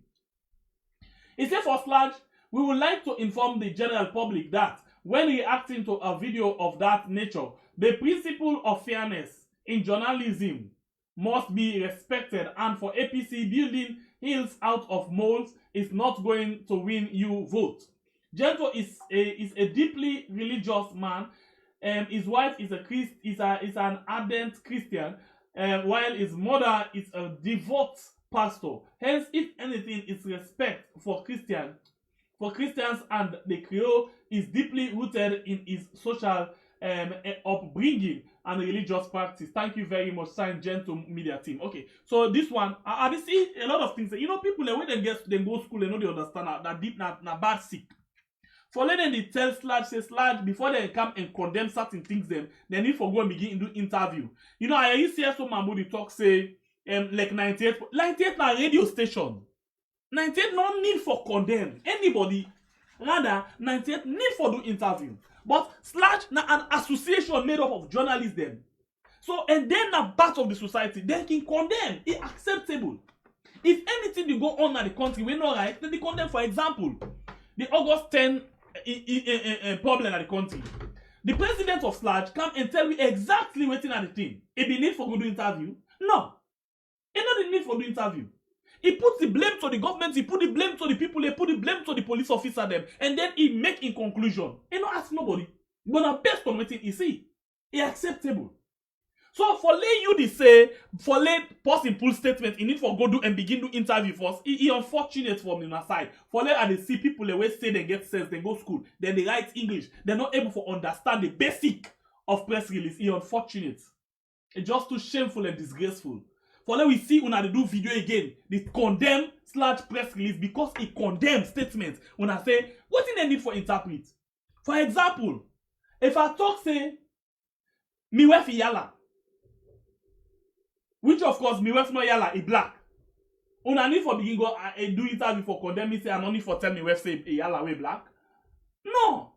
It says for Sludge, we would like to inform the general public that when reacting to a video of that nature, the principle of fairness in journalism must be respected, and for APC, building hills out of moles is not going to win you vote. Gento is a deeply religious man. His wife is an ardent Christian, while his mother is a devout pastor. Hence, if anything, is respect for Christians and the Creole is deeply rooted in his social upbringing and religious practice. Thank you very much, signed Gento media team. Okay, so this one, I see a lot of things. You know, people when they go school, they know they understand that deep na bad sick. For letting they tell Sludge before they come and condemn certain things, they need for go and begin to do interview. You know, I used to hear some man talk say like 98 na radio station. 98 no need for condemn anybody. Rather, 98 need for do interview. But Sludge na an association made up of journalists them. So, and then a part of the society, they can condemn. It's acceptable. If anything they go on in the country, we're not right, then they condemn. For example, the August 10 problem in the country. The president of Sludge come and tell me exactly what's in the thing. If he need for go do interview, no. He not the need for do interview. He puts the blame to the government, he put the blame to the people, he put the blame to the police officer them, and then he make in conclusion. He not ask nobody. But now based on what he see, he acceptable. So for let you the say, for let person pull statement, he need for go do and begin to interview first. He unfortunate from the side. For let and they see people always say they get sense, they go school, then they write English, they're not able to understand the basic of press release. He unfortunate. It's just too shameful and disgraceful. For let we see when I do video again, the condemn / press release because it condemns statements. When I say, what do they need for interpret? For example, if I talk say, mi wife yala, which of course mi wife no yala, he black. Una need for begin go do interview for condemn me say, and only for tell me wife say yala we black. No.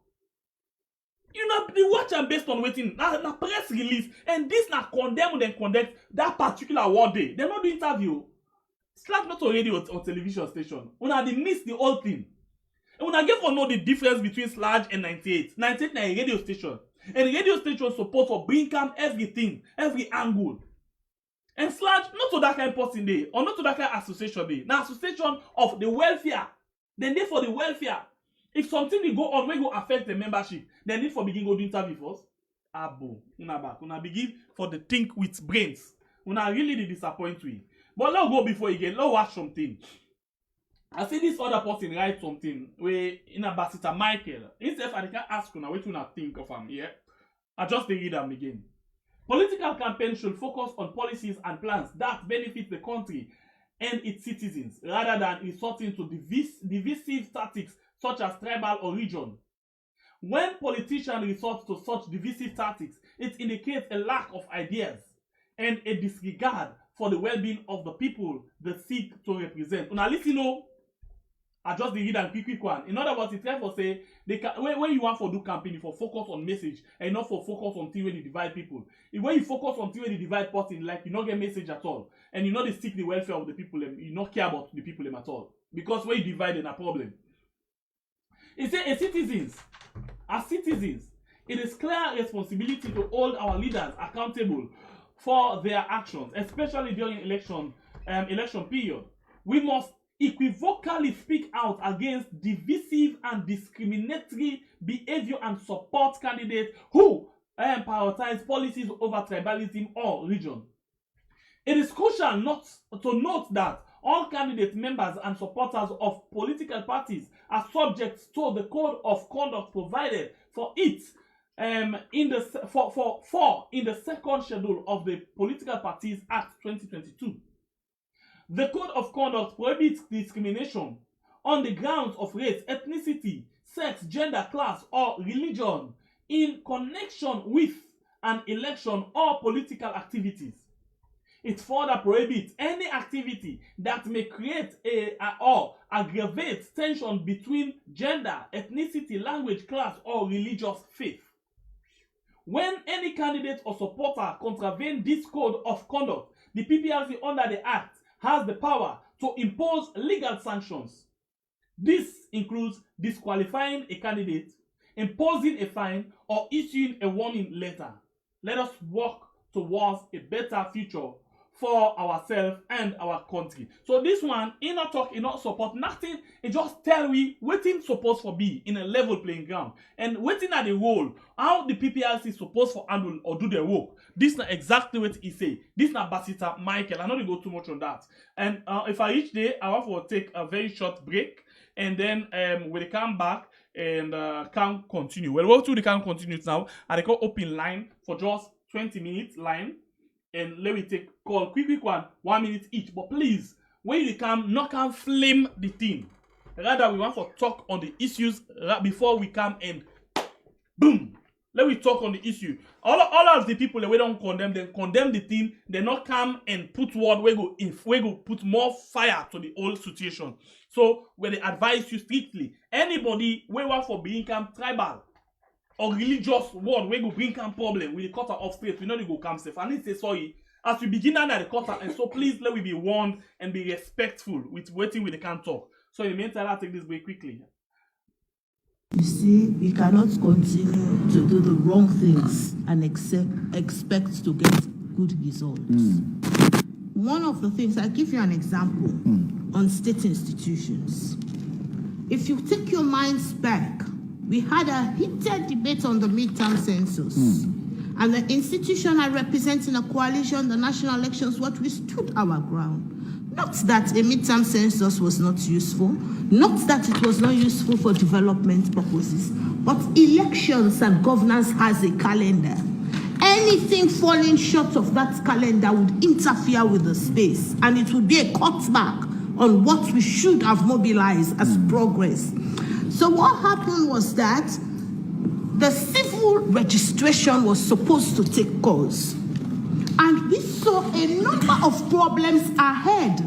You know, the watch and based on waiting, na press release, and this na condemn then conduct that particular word day. They not do interview. Slap not a radio or television station. Una they miss the whole thing. And una get for know the difference between Sludge and 98. 98 na a radio station. And the radio station support for bring come everything, every angle. And Sludge, not to that kind of person day, or not to that kind of association day. Now association of the welfare. Then they for the welfare. If something will go on, when go affect the membership, then need for begin go do interview first. Abo, una back. Una begin for the think with brains. Una really the disappoint we. But let's go before again. Let's watch something. I see this other person write something where in a Basita Michael. Instead, I can ask una what you think of him here. I just read them again. Political campaigns should focus on policies and plans that benefit the country and its citizens, rather than resorting to divisive tactics such as tribal or region. When politicians resort to such divisive tactics, it indicates a lack of ideas and a disregard for the well-being of the people they seek to represent. Now listen, I just read and quick one. In other words, it's try for say when you want for do campaign, you for focus on message and not for focus on thing when you divide people. If when you focus on thing when you divide person, like you not get message at all, and you not they seek the welfare of the people, you not care about the people at all. Because when you divide, then a problem. It says as citizens, it is clear responsibility to hold our leaders accountable for their actions, especially during election period. We must equivocally speak out against divisive and discriminatory behavior and support candidates who prioritize policies over tribalism or region. It is crucial to note that all candidate members and supporters of political parties are subject to the code of conduct provided for it in the second schedule of the Political Parties Act 2022. The code of conduct prohibits discrimination on the grounds of race, ethnicity, sex, gender, class, or religion in connection with an election or political activities. It further prohibits any activity that may create or aggravate tension between gender, ethnicity, language, class, or religious faith. When any candidate or supporter contravenes this code of conduct, the PPRC under the Act has the power to impose legal sanctions. This includes disqualifying a candidate, imposing a fine, or issuing a warning letter. Let us work towards a better future for ourselves and our country. So this one, in not talk, in not support, nothing. It just tell we waiting supposed for be in a level playing ground and waiting at the role how the PPRC supposed for handle or do their work. This not exactly what he say. This not Basita Michael. I know they go too much on that. And if I reach there, I want to take a very short break and then when they come back and can continue. Well, what do they can continue now? And they call open line for just 20 minutes line. And let me take call quick one, 1 minute each. But please, when you come, not can flame the thing. Rather, we want to talk on the issues before we come and boom. Let me talk on the issue. All of the people that we don't condemn, they condemn the thing. They not come and put word we go put more fire to the whole situation. So when they advise you strictly, anybody we want for being tribal or religious word we go bring come problem with the cutter of straight, we know they go come safe. And they say sorry as we begin under the cutter, and so please let we be warned and be respectful with waiting with the can talk. So in the meantime, I'll take this break quickly. You see, we cannot continue to do the wrong things and expect to get good results. One of the things, I'll give you an example on state institutions. If you take your minds back, we had a heated debate on the midterm census. And the institution are representing a coalition, the national elections, what we stood our ground. Not that a midterm census was not useful, not that it was not useful for development purposes, but elections and governance has a calendar. Anything falling short of that calendar would interfere with the space, and it would be a cutback on what we should have mobilized as progress. So what happened was that the civil registration was supposed to take course. And we saw a number of problems ahead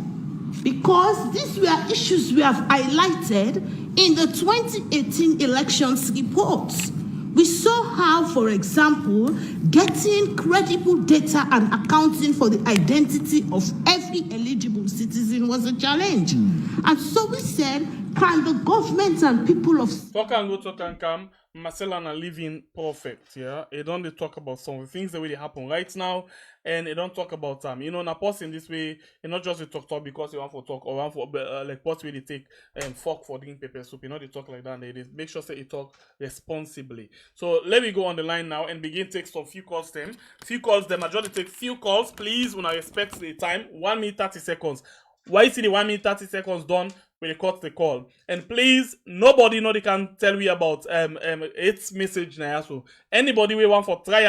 because these were issues we have highlighted in the 2018 elections reports. We saw how, for example, getting credible data and accounting for the identity of every eligible citizen was a challenge. And so we said, can the government and people of... Talk and go, talk and come. Marcella are living perfect, yeah. They don't talk about some of the things that really happen right now, and they don't talk about you know, na post in this way, and not just they talk because you want for talk or want for like what way they take fuck for doing pepper soup. You know, they talk like that. And they make sure that they talk responsibly. So let me go on the line now and begin take some few calls. Them majority take few calls, please. When I respect the time, 1 minute 30 seconds. Why see the 1 minute 30 seconds done? When they cut the call, and please, nobody know they can tell me about its message now. So anybody we want for try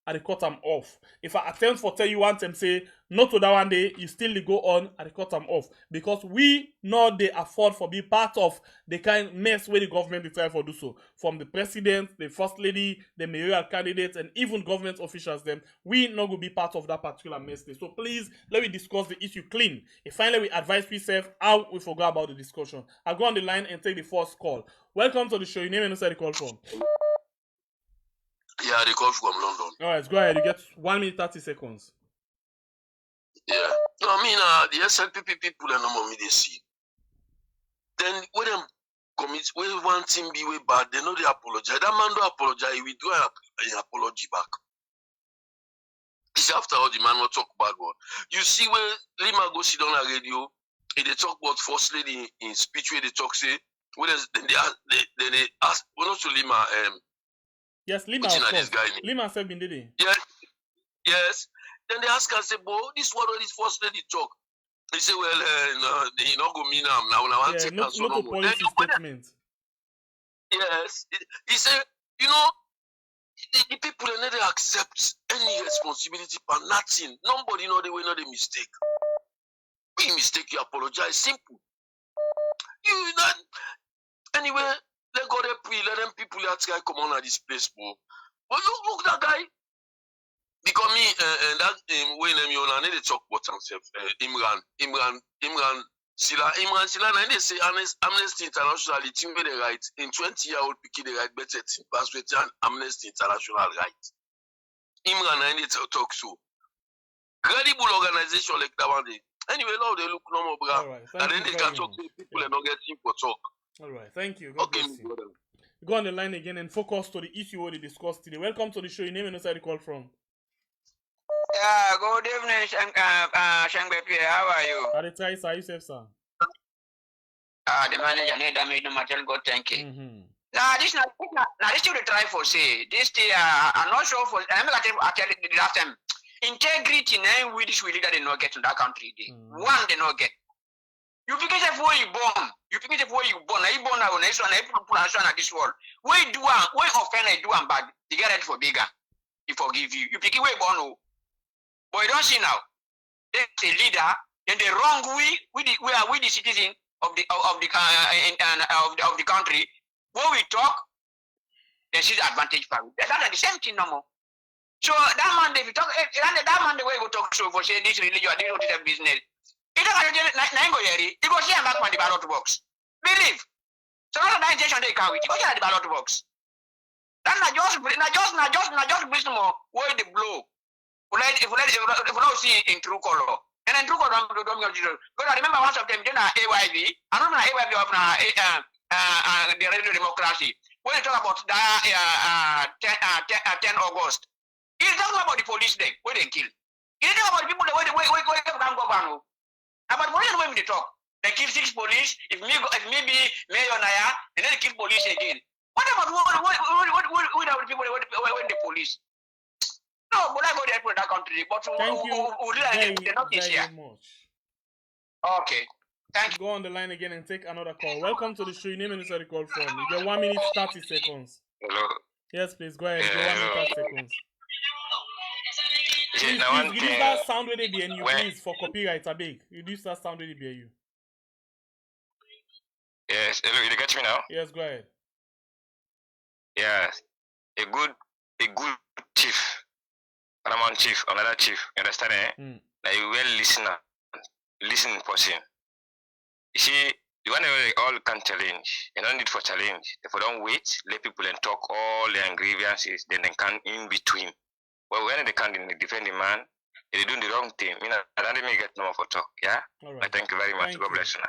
I dey cut am off. If I attempt for tell you one time say no to that one day, you still dey go on, I dey cut am off. Because we no dey afford for be part of the kind mess where the government dey try for do so. From the president, the first lady, the mayoral candidates, and even government officials them, we no go be part of that particular mess day. So please, let me discuss the issue clean. If finally we advise ourselves how we forgot about the discussion. I'll go on the line and take the first call. Welcome to the show. Your name and where the call from? Yeah, they call from London. All right, go ahead. You get 1 minute 30 seconds. Yeah. No, I mean, the SLPP people and no me they see. Then when them commit, when one thing be way bad, they know they apologize. That man don't apologize. We do an apology back. It's after all the man will talk bad word. You see when Lima go sit on the radio, and they talk about first lady in speech where they talk say, when they ask, well not to Lima, yes, Lima, of course. Lima said been did it. Yeah. Yes. Then they ask and say, "Boy, this what this first lady talk." They say, "Well, no, they not go mean now. Now, yeah, not a policy statement." Yes. He said, you know, the people they never accept any responsibility for nothing. Nobody know the way, not a mistake. We mistake, you apologize. Simple. You not anyway. Let God let them people that guy come on at this place, bro. But look that guy. Because me and that when them you know they talk about himself. Imran Sila, and they say Amnesty International the thing where they write in 20-year-old picky they write better thing pass with Amnesty International right. Imran and they talk so. Credible organization like that one day. Anyway, now they look no more, bro. Right, and then they can talk to people and not get him for talk. All right, thank you. God bless you. Go on the line again and focus to the issue we discussed today. Welcome to the show. Your name and where you call from? Yeah, good evening, Shangbepi. How are you? How the try, sir? You safe, sir? The manager need to make no matter good, thank you. Now this is the try for say this. I'm not sure for. I'm not tell you the last time. Integrity, name we this we leader they not get to that country. One they not get. You pick it up where you born. You pick it up where you born. I born now. Next one, I put at this world. Where do where offend I do and bad. You get it for bigger. He forgive you. You pick it where born. But you don't see now. There's a leader. Then the wrong we the citizen of the country. When we talk, they see the advantage for it. That's the same thing no more. So that man, if you talk, that man the way we talk so for say this religion, this business. It doesn't go here. It goes here and back on the ballot box. Believe. So not that intention they can with. It goes here at the ballot box. That's not just more where the blow. If we don't see it in true color. And then true color don't because I remember once of them then AYV. I don't know AYV of the radio democracy. When they talk about that 10 August, it's talking about the police day where they kill. It's talking about people where they can go. About police when they talk, they kill 6 police. If maybe Mayor Naya, and then they kill police again. What about what people when the police? No, but I go there for that country. But thank you very much. Okay. Thank you. Go on the line again and take another call. Welcome to the show. Your name and where you call from. You get 1 minute 30 seconds. Hello. Yes, please go ahead. You get 1 minute 30 seconds. Please, reduce that sound where they be and you please for copyright. I beg. Reduce that sound where they be you. Yes, hello, you get me now? Yes, go ahead. Yes. A good chief. Paramount chief, another chief, you understand Like you well listening person. You see, the one they all can challenge. You don't need for challenge. If you don't wait, let people and talk all their grievances, then they can in between. Well, when they can't defend the man, they do the wrong thing. I don't even get no more for talk, yeah? All right. Thank you very much. God bless you.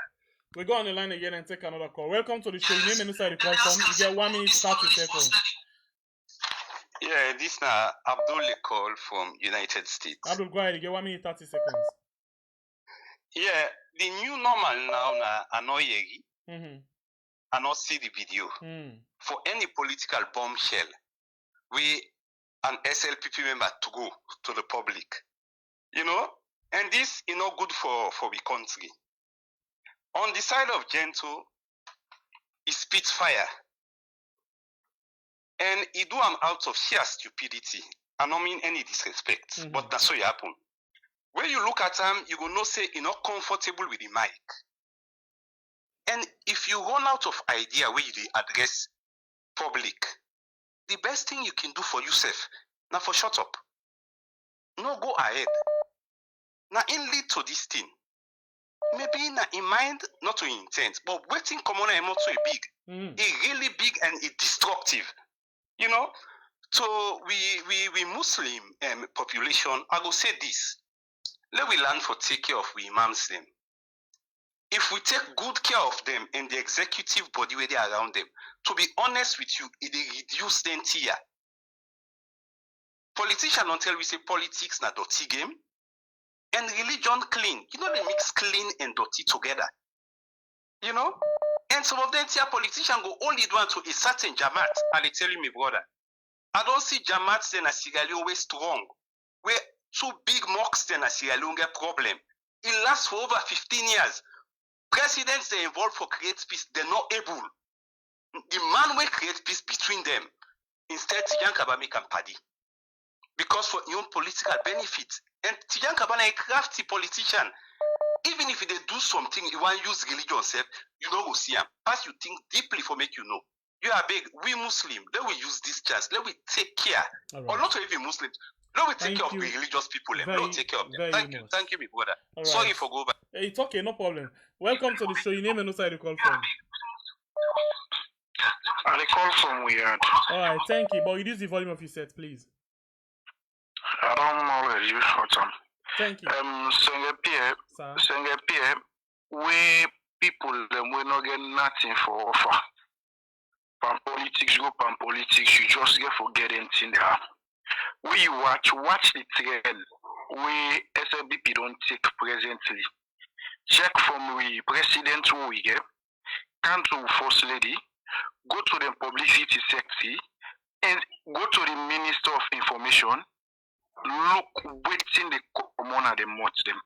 We go on the line again and take another call. Welcome to the show. Your name and where you call from. You get 1 minute 30 seconds. Yeah, this now Abdul call from United States. Abdul, go ahead. You get 1 minute 30 seconds. Yeah, the new normal now I know I not see the video. For any political bombshell, we an SLPP member to go to the public. And this is not good for the country. On the side of Gento, he spits fire. And he do out of sheer stupidity. I don't mean any disrespect, but that's what happen. When you look at him, you will not say you're not comfortable with the mic. And if you run out of idea where you address public, the best thing you can do for yourself, now for shut up. No, go ahead. Now in lead to this thing. Maybe in mind, not to intent, but waiting common and not so big. It's really big and it's destructive. You know? So we Muslim population, I will say this. Let we learn for take care of we imams them. If we take good care of them and the executive body where they are around them, to be honest with you, it reduce them here. Politicians don't tell we say politics na dirty game. And religion clean. You know they mix clean and dirty together. You know? And some of them here politicians go only do to a certain Jamaat. And they tell you, my brother, I don't see Jamaats in a Sierra Leone always strong. Where two big mosques in a Sierra Leone get problem. It lasts for over 15 years. Presidents they involved for create peace, they're not able. The man will create peace between them. Instead, Tijan Kaba make a party. Because for your own political benefit. And Tijan Kabana a crafty politician. Even if they do something, you want to use religion self, you don't go see him. As you think deeply for make you know. You are big, we Muslim, let we use this chance, let we take care. Right. Or not even Muslims. Let we take care of the religious people. Let we take care of them. Thank you, my brother. Right. Sorry for go back. It's okay, no problem. Welcome to the show. Your name and also you call from. I call from Weird. Alright, thank you. But reduce the volume of your set, please. I don't know where you short on. Thank you. Slpp, we people we not get nothing for offer. From politics, go from politics, you just get forget anything there. We watch the trend. We SLBP don't take presently. Check from we president who we get, come to first lady, go to the publicity sector, and go to the Minister of Information. Look, waiting the common and the watch them.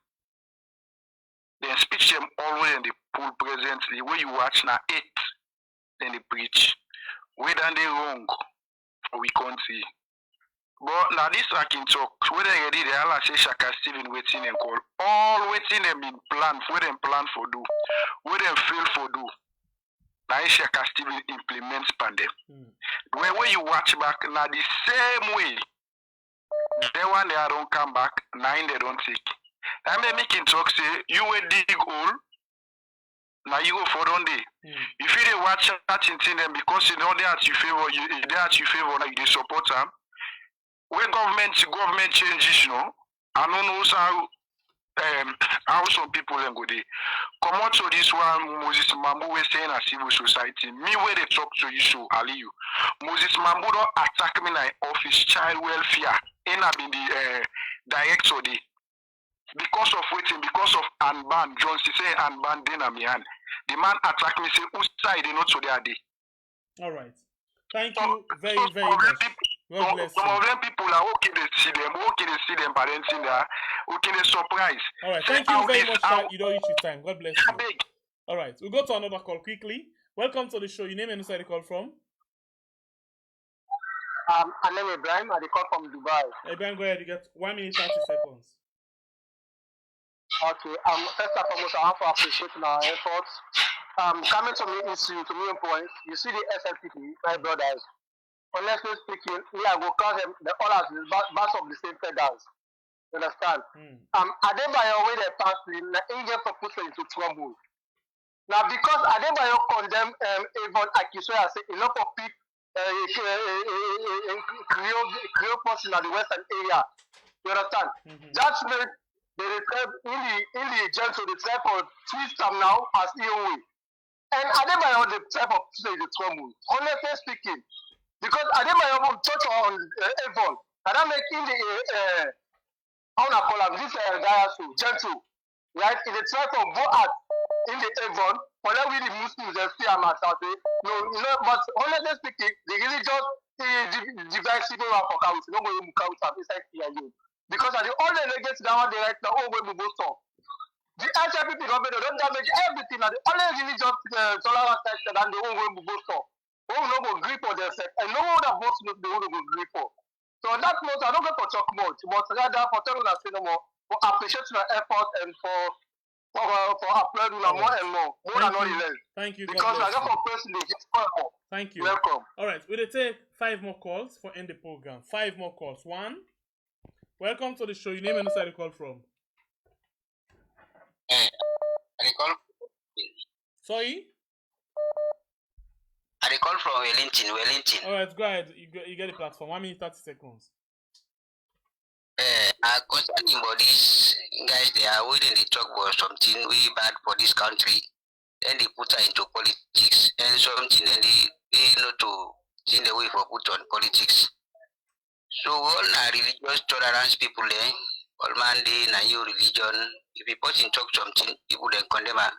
Then speech them always in the pool presently. Where you watch now 8, then they preach. Whether they wrong, we can't see. But now this I can talk. Whether they ready, they all say Shaka Steven waiting and call. All waiting them in plan, where them plan for do, where them fail for do. Now Shaka Steven implements pandem. When you watch back, now the same way. They one they don't come back, 9 they don't take. I may make it talk say you will dig hole. Now you go for one day. If you didn't watch that in them because you know that you favor like you support them. When government changes, you know, I don't know how some people then go there. Come on to this one, Moses Mambu was saying a civil society. Me where they talk to you, so Aliyu. Moses Mambu don't attack me in my office, child welfare. In the director day. Because of waiting, because of unban, John say unban dinner me hand. The man attack me say whose side they not so they are day. Alright. Thank you very much. God bless you. Some of them people are okay they see them parents in there, okay they surprise. Alright, thank you very much. You don't reach your time. God bless you. Alright, we'll go to another call quickly. Welcome to the show. Your name and where you call from? My name is Ibrahim. I call from Dubai. Ibrahim, go ahead. You get 1 minute 30 seconds. Okay. First and foremost, I want to appreciate our efforts. Coming to me issue, to me point. You see the SLPP, my brothers. Honestly speaking, we are going to call them the all as bats of the same feathers. You understand? Adebayo way they pass in the Indian for put into trouble. Now because Adebayo condemned Avon Akisha say enough of people. Creole person in the western area. You understand? That's made they reserve in the Gento, the type of twist them now as EOA. And Adebayo the type of say the trouble. Honestly speaking, because Adebayo will touch on Avon, and that make in the how to call him this guy Gento, right? In the type of go out in the Avon. Whenever we the Muslims they see them as no, you know, but honestly speaking, the religious divide civil war for council, don't go to council inside PIU. Because at the only negates down the right now, all going to go stop. The SLPP government don't damage everything, and the only religious tolerance section and the whole going to go stop. Who no go agree for themselves, and no one that votes no they will go agree for. So on that note, I don't get for talk much, but rather for telling us no more, for appreciate your effort and for applauding more and more than all the less. Thank you. Because I God got bless for personally, just more. Thank you. Welcome. All right, we'll take 5 more calls for end the program. 5 more calls. 1. Welcome to the show. Your name and where you call from. I call. Sorry? I call from Wellington. All right, go ahead. You get the platform. 1 minute, 30 seconds. Concerning about these guys, they are waiting to talk about something really bad for this country. Then they put her into politics. And something and they know to think the way for put on politics. So all are religious tolerance people there. All man they na your religion. If a person talk something, people then condemn her.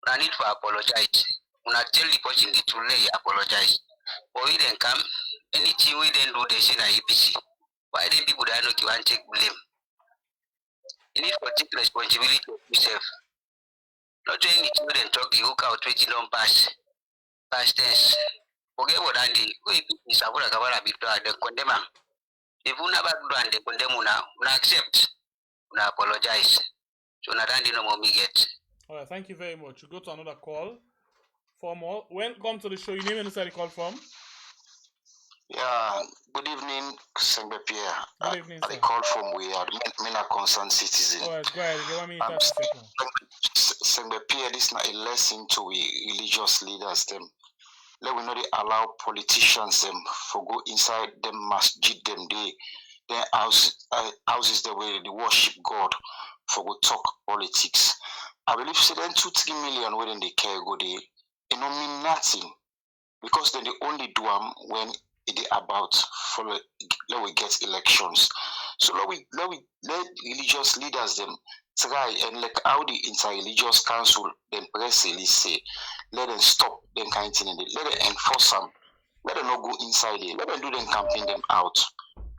I need to apologize. When I tell the person the truth, they apologize. But we then come, anything we then do, they say na APC. Why then people that not want to take blame? You need to take responsibility of yourself. Not anything we then talk, you hook out 20 don't pass tense. Forget what I did. We is a good cover bit then condemn. If you never do and they condemn una accept, una apologize. So not no more me get. All right, thank you very much. We go to another call. 4 more. Welcome to the show. Your name and where you call from. Yeah, good evening, Slpp. Good evening, sir. I call from we are men are concerned citizens. All right, go ahead. Give 1 minute, 30 seconds. Slpp, this is not a lesson to we religious leaders them. Let we not allow politicians them for go inside them masjid them their houses the way they worship God for go talk politics. I believe say then 2-3 million when they care go there, it don't mean nothing because then they only do them when it is about for let we get elections. So let religious leaders them try and like how the inter-religious council then press release say let them stop them kind of thing and let them enforce them. Let them not go inside it. Let them do them campaign them out.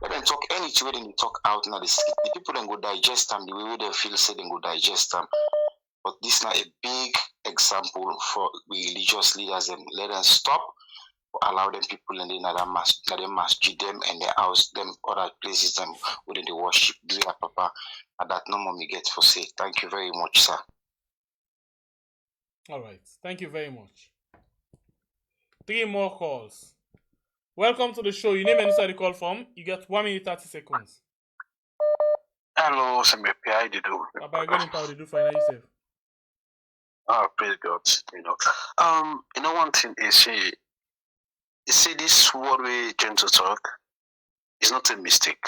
Let them talk anything way they talk out now the people then go digest them the way they feel say they go digest them. But this is not a big example for religious leaders and let them stop. Allow them people and then let them masjid them and their house them other places them within the worship do ya papa and that no more me get for say. Thank you very much, sir. All right, thank you very much. 3 more calls. Welcome to the show. Your name and where you call from. You get 1 minute, 30 seconds. Hello, Slpp. How you do? About going how they do for yourself. Oh, praise God. One thing is you see this word we Gento talk is not a mistake.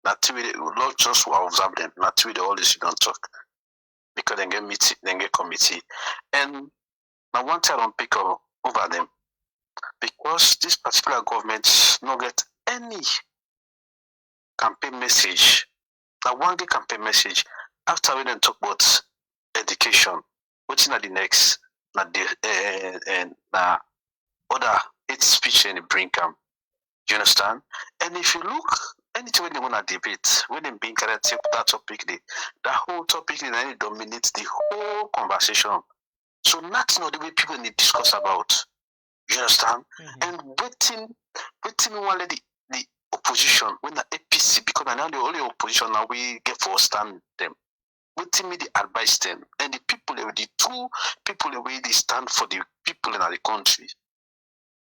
Not we not just observe them, not we all this you don't talk. Because they get meeting, they get committee. And now one time I don't pick up over them. Because this particular government not get any campaign message. Now one day campaign message after we then talk about education, what's not the next not the and other it's speech and bring come. Do you understand? And if you look anything when they want to debate, when they bring that topic, the whole topic then dominates the whole conversation. So that's not the way people need to discuss about. You understand? And waiting one let the opposition when the APC because now the only opposition now we get for stand them. Waiting me the advice them and the people the two people the way they stand for the people in the country.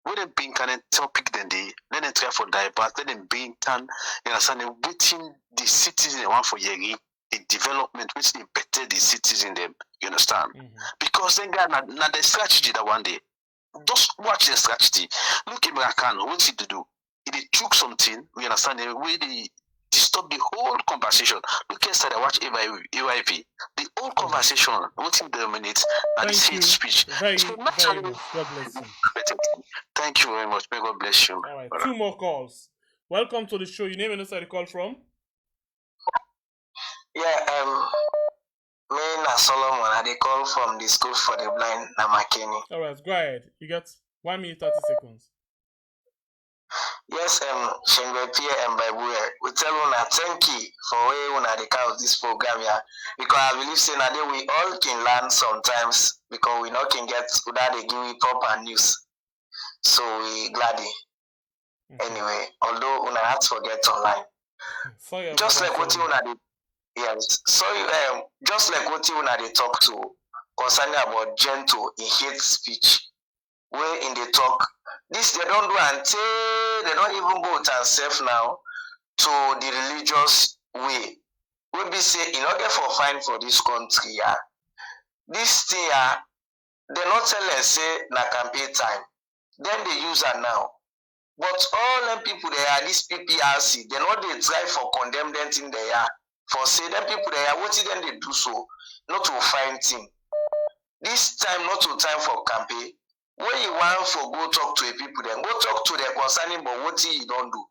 When they bring kind of topic then they try for divert, then they bring can you understand waiting the citizen want for Yegi, the development which they better the citizen them, you understand? Because then now the strategy that one day. Just watch the strategy. Look at American, what's he to do? If they took something, we understand the way they disturb the whole conversation. Look inside I watch AYV. The whole conversation, what's in dominates and the same speech. Very much. God bless you. Thank you very much. May God bless you. All right, 2 more calls. Welcome to the show. Your name and where you call from. Yeah, me na Solomon, I dey call from the school for the blind, Namakeni. All right, go ahead. You got 1 minute, 30 seconds. Yes, Slpp and Bible, we tell una thank you for way una dey carry this program here because I believe say na we all can learn sometimes because we not can get without they give we proper news. So we glad. Anyway, although una had to forget online. Sorry, Just like what you una did. Yes. So just like what you una they talk to concerning about Gento in hate speech, where in the talk, this they don't do until they don't even go to themselves now to the religious way. We be say in order for fine for this country, yeah, this thing they not tell us say na campaign time. Then they use it now. But all them people they are this PPRC, they know they try for condemn them thing they are. For say them people they are what then they do so, not to find thing. This time not to time for campaign. When you want for go talk to a people, then go talk to their concerning but what you don't do.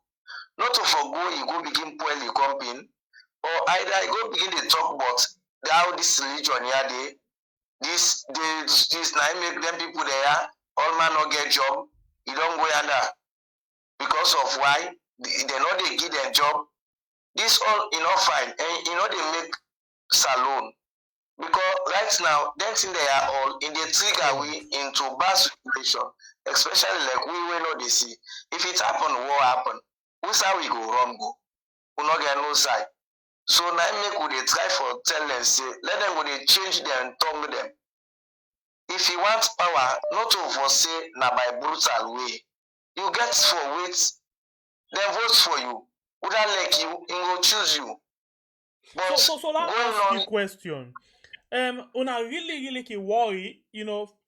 Not to forgo you go begin poorly campaign, or either you go begin to talk about how this religion here they this now make them people there, all man not get job, you don't go under. Because of why they know they give them job. This all fine, and they make saloon. Because right now, dancing they are all in the trigger way into bad situation, especially like we know they see. If it happen, what happen? Who's how we go wrong go? We not get no side. So now make we they try for tell them say let them go they change them and tongue them. If you want power, not to foresee na by brutal way. You get for wait, then vote for you. Would I like you, he will choose you. But so that ask you question. Una really can worry,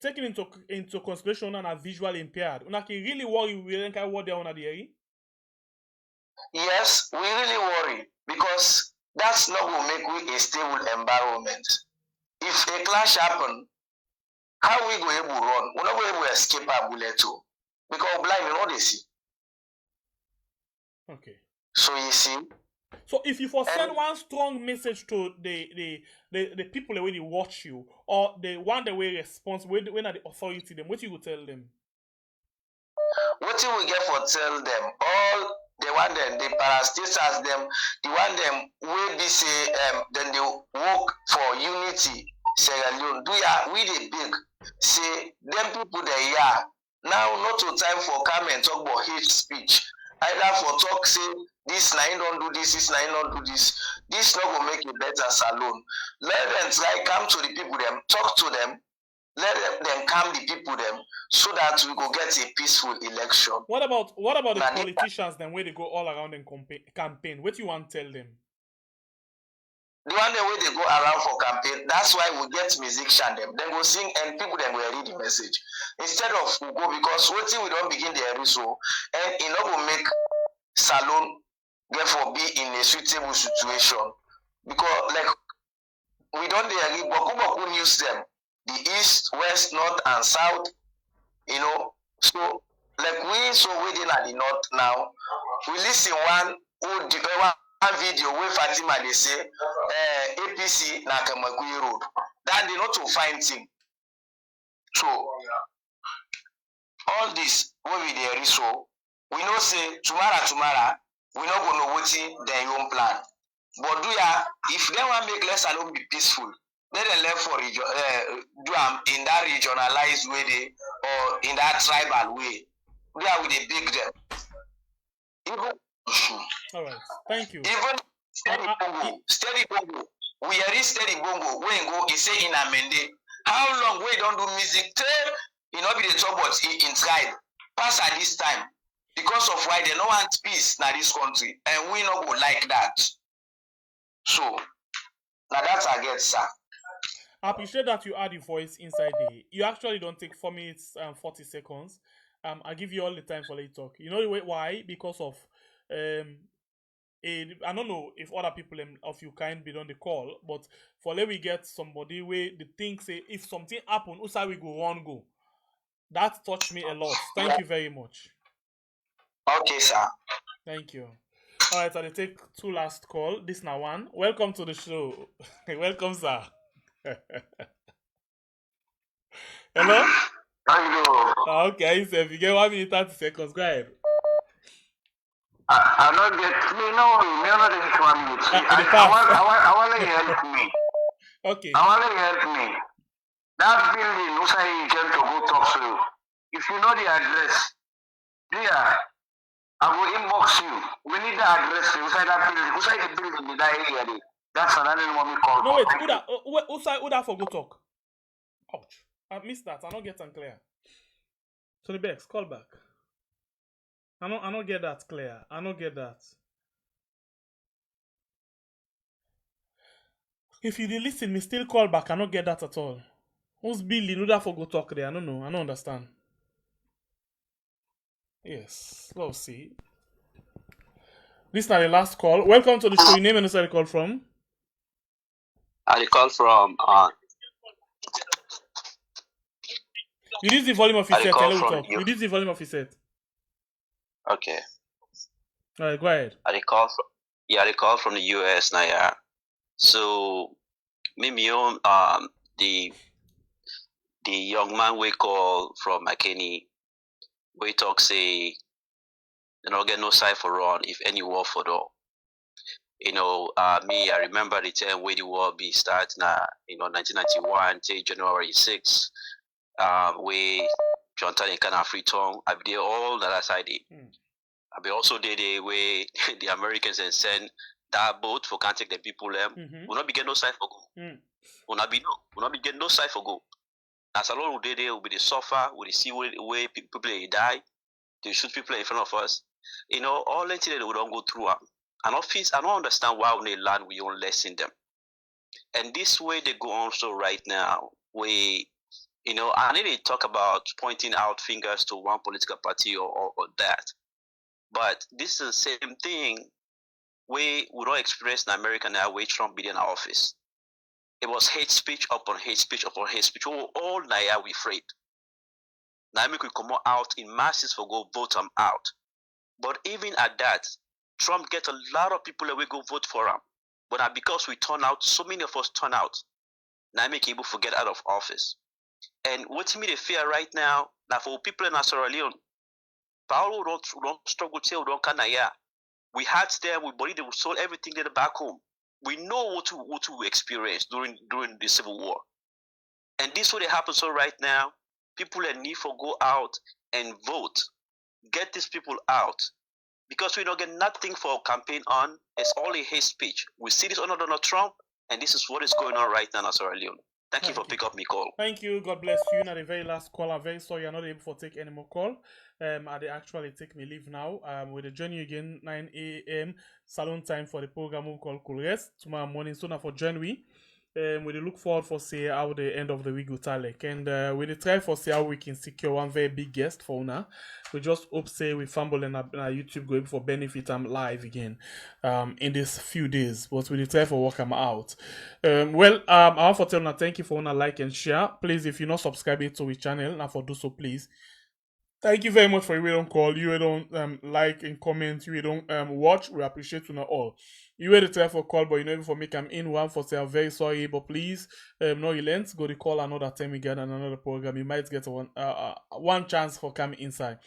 taking into consideration and a visual impaired. Una can really worry we don't care what they are on the area. Yes, we really worry because that's not going to make we a stable environment. If a clash happen, how we go able to run? We're not going able to escape our bullet too. Because blind, they see. Okay. So you see. So if you send one strong message to the people the way they watch you, or the one the way response when are the authority them, what you would tell them? What you will get for tell them all the one them the parastatals them, the one them will be say then they work for unity. Sierra Leone. Do ya we the big say them people they are. Now, not to time for come and talk about hate speech. Either for talk, say, this nine don't do this nine don't do this. This not going to make a better salon. Let them try, come to the people, them, talk to them. Let them calm the people, them, so that we go get a peaceful election. What about the politicians, then, where they go all around and campaign? What do you want to tell them? The one way they go around for campaign, that's why we get musician them. Then go sing and people then will read the message. Instead of we go because waiting we don't begin the area so and it not will make salon therefore be in a suitable situation. Because like we don't dare Boku news them. The east, west, north and south, so like we so within at the north now, we listen one video where Fatima they say APC na Kamakui Road. That they not to find thing. So all this what we there so we know say tomorrow we not gonna watch their own plan. But do ya if they want make less alone be peaceful, let them left for do in that regionalized way they or in that tribal way. We are with the big them. Even all right, thank you. Even steady bongo. We are steady bongo. When go, he say in Amende. How long we don't do music? Tell you know be the talk about in tribe. Pass at this time because of why they don't want peace in this country, and we not go like that. So now that's I get, sir. I appreciate that you add your voice inside the. You actually don't take 4 minutes and 40 seconds. I give you all the time for let you talk. You know why? Because of I don't know if other people of you kind be on the call, but for let we get somebody where the thing say if something happen, also we go on go. That touched me a lot. Thank you very much. Okay, sir. Thank you. All right, so I take two last call. This now one. Welcome to the show. Welcome, sir. Hello? Hello. Okay, so if you get 1 minute 30 seconds, go ahead. I don't get me not this 1 minute. I want to help me. Okay. I want to help me. That building, who say Gento go talk to you. If you know the address, dear, I field. We need to address it inside that building. Inside the building in that area there. That's another name what we call. No, wait, who that for go talk? Ouch. I missed that. I don't get them clear. So the Bex, call back. I don't get that clear. I don't get that. If you did listen, me still call back. I don't get that at all. Who's Billy? Who that for go talk there? I don't know. I don't understand. Yes, let's see. This is not the last call. Welcome to the show. Your name and where you call from? I call from Reduce the volume of your set. Reduce the volume of your set. Okay. Alright, go ahead. I call from the US now, yeah. So maybe the young man we call from McKinney, we talk say you know get no side for run if any war for all. You know, me, I remember the time where the war be start now, 1991 till January 6, where John Tani kind of FREETOWN. I be there all that aside. I be also there where the Americans and send that boat for can't take the people them. Will not be get no side for go. Will not be get no side for go. As a lot of day there will be the suffer, will see where people die, they shoot people in front of us. You know, all that they don't go through. And office, I don't understand why when they learn we don't lessen them. And this way they go on so right now, we, I need to talk about pointing out fingers to one political party or that. But this is the same thing we don't experience in America now where Trump be in our office. It was hate speech upon hate speech upon hate speech. All night we afraid. Now we could come out in masses for go vote him out. But even at that, Trump get a lot of people that will go vote for him. But because we turn out, so many of us turn out, now make able to get out of office. And what's me the fear right now for people in Sierra Leone, Paulo don't struggle till don't kind of we had them, we believe they sold everything there back home. We know what to experience during the Civil War. And this what happens so right now, people that need to go out and vote, get these people out. Because we don't get nothing for campaign on. It's all a hate speech. We see this under Donald Trump, and this is what is going on right now in Sierra Leone. Thank you for picking up my call. Thank you. God bless you. Now the very last call. I'm very sorry you're not able to take any more call. I actually take me leave now. We'll join you again 9 a.m. Salon time for the program we call Cool Rest tomorrow morning. So now for January. We look forward for see how the end of the week will take, and we try for see how we can secure one very big guest for now. We just hope say we fumble and our YouTube going for benefit live again in this few days, but we try for work them out. I want to tell you thank you for like and share. Please, if you're not subscribing to our channel, now for do so please. Thank you very much for you don't call, you don't like and comment, you don't watch. We appreciate you all. You had to try for call, but you know if for me come in one for say I'm very sorry, but please no relent, go to call another time again and another program. You might get one chance for coming inside.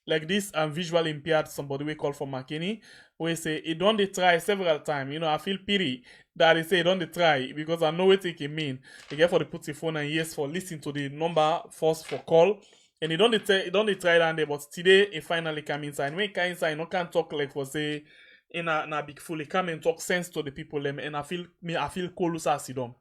Like this visually impaired somebody we call from McKinney, we say it don't they try several times. I feel pity that they say don't they try because I know what it can mean. They get for the put the phone and yes for listen to the number first for call. And it don't try that day, but today it finally come inside. When it come inside, no can talk like for say in a big fully come and talk sense to the people and I feel cool as them.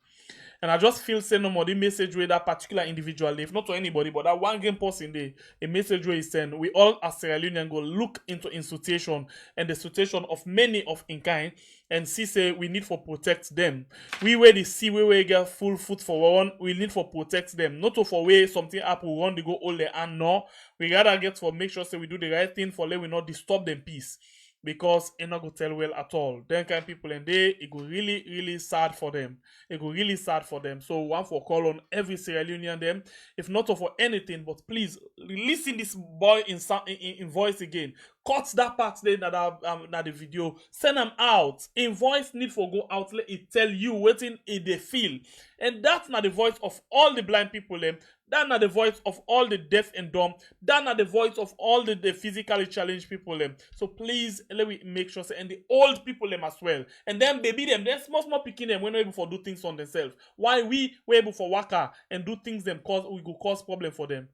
And I just feel say no more the message where that particular individual live, not to anybody, but that one game person day, a message where he send, we all as Sierra Leonean go look into in situation and the situation of many of in kind and see say we need for protect them. We where they see where we get full foot for one, we need for protect them. Not to for where something happen, we want to go all the and no. We gotta get for make sure say we do the right thing for let we not disturb them peace. Because it not go tell well at all. Then kind of people and they it go really, really sad for them. It go really sad for them. So one for call on every Sierra Leonean them. If not for anything, but please listen this boy in voice again. Cut that part there that the video. Send them out. In voice need for go out. Let it tell you what they feel. And that's not the voice of all the blind people them. That's not the voice of all the deaf and dumb. That's not the voice of all the physically challenged people them. So please let me make sure and the old people them as well. And then baby them, then small picking them when we're able to do things on themselves. Why we were able for waka and do things them we go cause problem for them.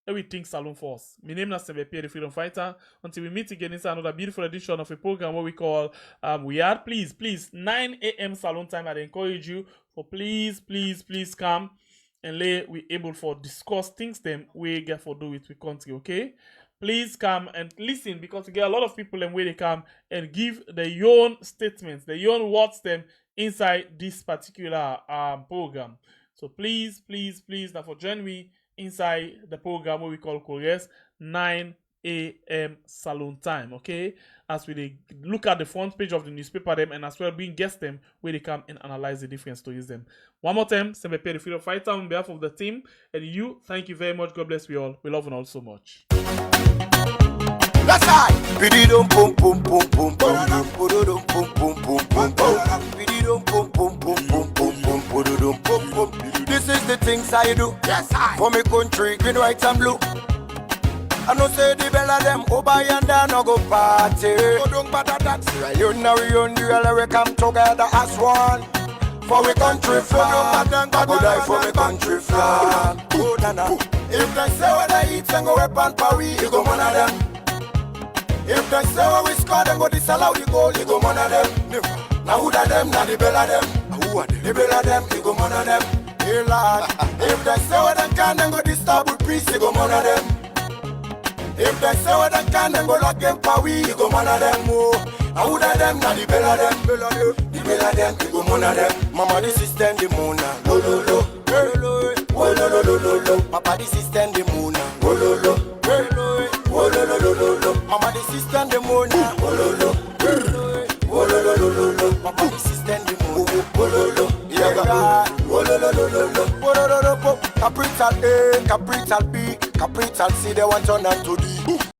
everything Salon Force. My name is Slpp, the Freedom Fighter. Until we meet again inside another beautiful edition of a program what we call We Are. Please, 9 a.m. Salon time. I encourage you for please come and we able for discuss things them we get for do with the country, okay? Please come and listen because we get a lot of people and where they come and give their own statements, their own words them inside this particular program. So please, now for join me inside the program what we call Cohesion 9 a.m. Salon time, okay? As we look at the front page of the newspaper them and as well bring guests them where they come and analyze the different stories them. One more time, Slpp, the Freedom Fighter, on behalf of the team and you, thank you very much. God bless you all. We love you all so much. That's right. Bididum pum pum pum pum pum pum pum pum pum pum pum. Bididum pum pum pum pum pum pum pum pum pum. This is the things I do. Yes, I. For me country, green, white and blue. I know say the bella them over and down no go party. Go don't bother that. You know we come together as one. For we country flag. I go die for me country flag. Oh nana. If they say what I eat and go up and Paris, you go one of them. If they say what we score, then go disallow the goal, you go one of them. Now who da them, now the bella them. Who are they? The bella them, you go one of them. Hey lad. If they say what they can, then go disturb with peace, you go one of them. If they say what they can, then go lock them Paris, you go one of them. Now who da them, now the bella them. The bella them, you go one of them. Mama the system the moon, lo lo lo. Oh lo lo lo lo lo. Papa the system the moon, oh lo lo. Oh lo lo lo lo lo. Mama the system the moon, oh lo lo. Oh lo lo lo lo lo. Papa the system the moon, oh lo lo. Yeah, oh lo lo lo lo lo. Oh lo lo lo lo. Capital A, capital B, capital C. They want turn to D.